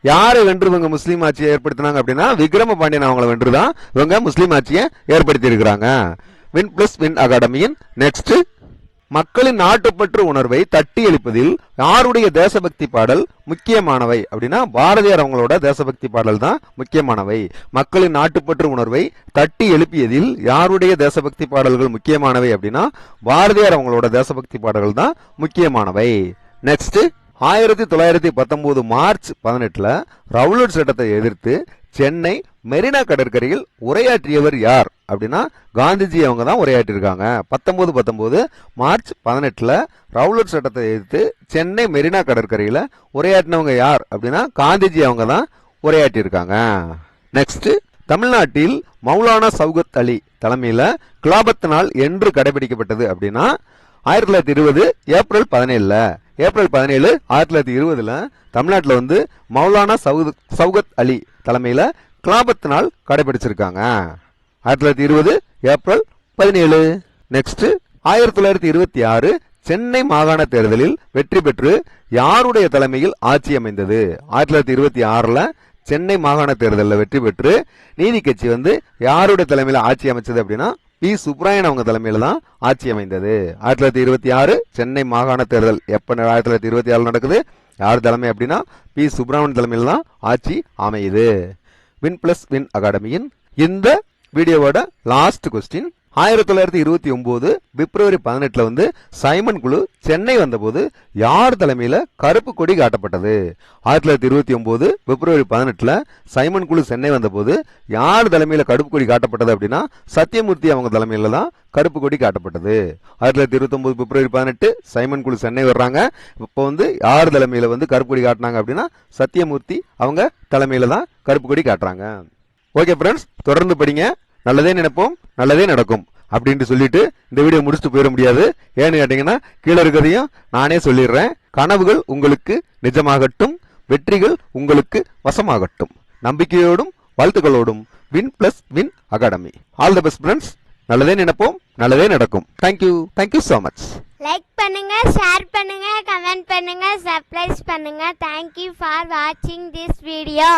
யாரை வென்று இவங்க முஸ்லீம் ஆட்சியை ஏற்படுத்தினாங்க அப்படின்னா, விக்ரம பாண்டியன் அவங்களை வென்றுதான் இவங்க முஸ்லீம் ஆட்சியை ஏற்படுத்தி இருக்கிறாங்க. வின் பிளஸ் வின் அகாடமியின் நெக்ஸ்ட், மக்களின் நாட்டுப்பற்று உணர்வை தட்டி எழுப்பதில் யாருடைய தேசபக்தி பாடல் முக்கியமானவை அப்படின்னா, பாரதியார் அவங்களோட தேசபக்தி பாடல் தான் முக்கியமானவை. மக்களின் நாட்டுப்பற்று உணர்வை தட்டி எழுப்பியதில் யாருடைய தேசபக்தி பாடல்கள் முக்கியமானவை அப்படின்னா, பாரதியார் அவங்களோட தேசபக்தி பாடல்கள் தான் முக்கியமானவை. நெக்ஸ்ட், 1919 மார்ச் 18 ரவுலட் சட்டத்தை எதிர்த்து சென்னை மெரினா கடற்கரையில் உரையாற்றியவர் யார் அப்படின்னா, காந்திஜி அவங்க தான் உரையாற்றிருக்காங்க. 1919 மார்ச் 18 ரவுலட் சட்டத்தை எதிர்த்து சென்னை மெரினா கடற்கரையில உரையாற்றினவங்க யார் அப்படின்னா, காந்திஜி அவங்க தான் உரையாற்றிருக்காங்க. நெக்ஸ்ட், தமிழ்நாட்டில் மௌலானா சௌகத் அலி தலைமையில கிலாபத் நாள் என்று கடைபிடிக்கப்பட்டது அப்படின்னா, 1920 ஏப்ரல் 17. ஏப்ரல் 17 1920 தமிழ்நாட்டில் வந்து மௌலானா சௌகத் அலி தலைமையில கிலாபத் நாள் கடைபிடிச்சிருக்காங்க. 1920 ஏப்ரல் 17. நெக்ஸ்ட், 1926 சென்னை மாகாண தேர்தலில் வெற்றி பெற்று யாருடைய தலைமையில் ஆட்சி அமைந்தது? 1926 சென்னை மாகாண தேர்தலில் வெற்றி பெற்று நீதி கட்சி வந்து யாருடைய தலைமையில ஆட்சி அமைச்சது அப்படின்னா, பி சுப்ராயன் அவங்க தலைமையில தான் ஆட்சி அமைந்தது. 1926 சென்னை மாகாண தேர்தல் எப்ப 1926 நடக்குது? யார் தலைமை அப்படின்னா, பி சுப்ராமணியன் தலைமையில தான் ஆட்சி அமையுது. வின் பிளஸ் வின் அகாடமியின் இந்த வீடியோவோட லாஸ்ட் கொஸ்டின், 1929 பிப்ரவரி 18 வந்து சைமன் குழு சென்னை வந்தபோது யார் தலைமையில கருப்பு கொடி காட்டப்பட்டது? 1929 பிப்ரவரி 18 சைமன் குழு சென்னை வந்தபோது யார் தலைமையில கருப்பு கொடி காட்டப்பட்டது அப்படின்னா, சத்தியமூர்த்தி அவங்க தலைமையில தான் கருப்பு கொடி காட்டப்பட்டது. 1929 பிப்ரவரி 18 சைமன் குழு சென்னை வர்றாங்க. இப்போ வந்து யார் தலைமையில வந்து கருப்பு கொடி காட்டினாங்க அப்படின்னா, சத்தியமூர்த்தி அவங்க தலைமையில தான் கருப்பு கொடி காட்டுறாங்க. ஓகே ஃப்ரெண்ட்ஸ், தொடர்ந்து படிங்க. நல்லதே நினைப்போம், நல்லதே நடக்கும் அப்படின்னு சொல்லிட்டு இந்த வீடியோ முடிச்சுட்டு போயிட முடியாது. ஏன்னு கேட்டீங்கன்னா, கீழே இருக்கிறதையும் நானே சொல்லிடுறேன். கனவுகள் உங்களுக்கு நிஜமாகட்டும், வெற்றிகள் உங்களுக்கு வசமாகட்டும். நம்பிக்கையோடும் வாழ்த்துக்களோடும் win plus win academy. All the best friends. நல்லதே நினைப்போம், நல்லதே நடக்கும். Thank you so much. லைக் பண்ணுங்க, ஷேர் பண்ணுங்க, கமெண்ட் பண்ணுங்க, சப்ஸ்கிரைப் பண்ணுங்க. தேங்க்யூ ஃபார் வாட்சிங் திஸ் வீடியோ.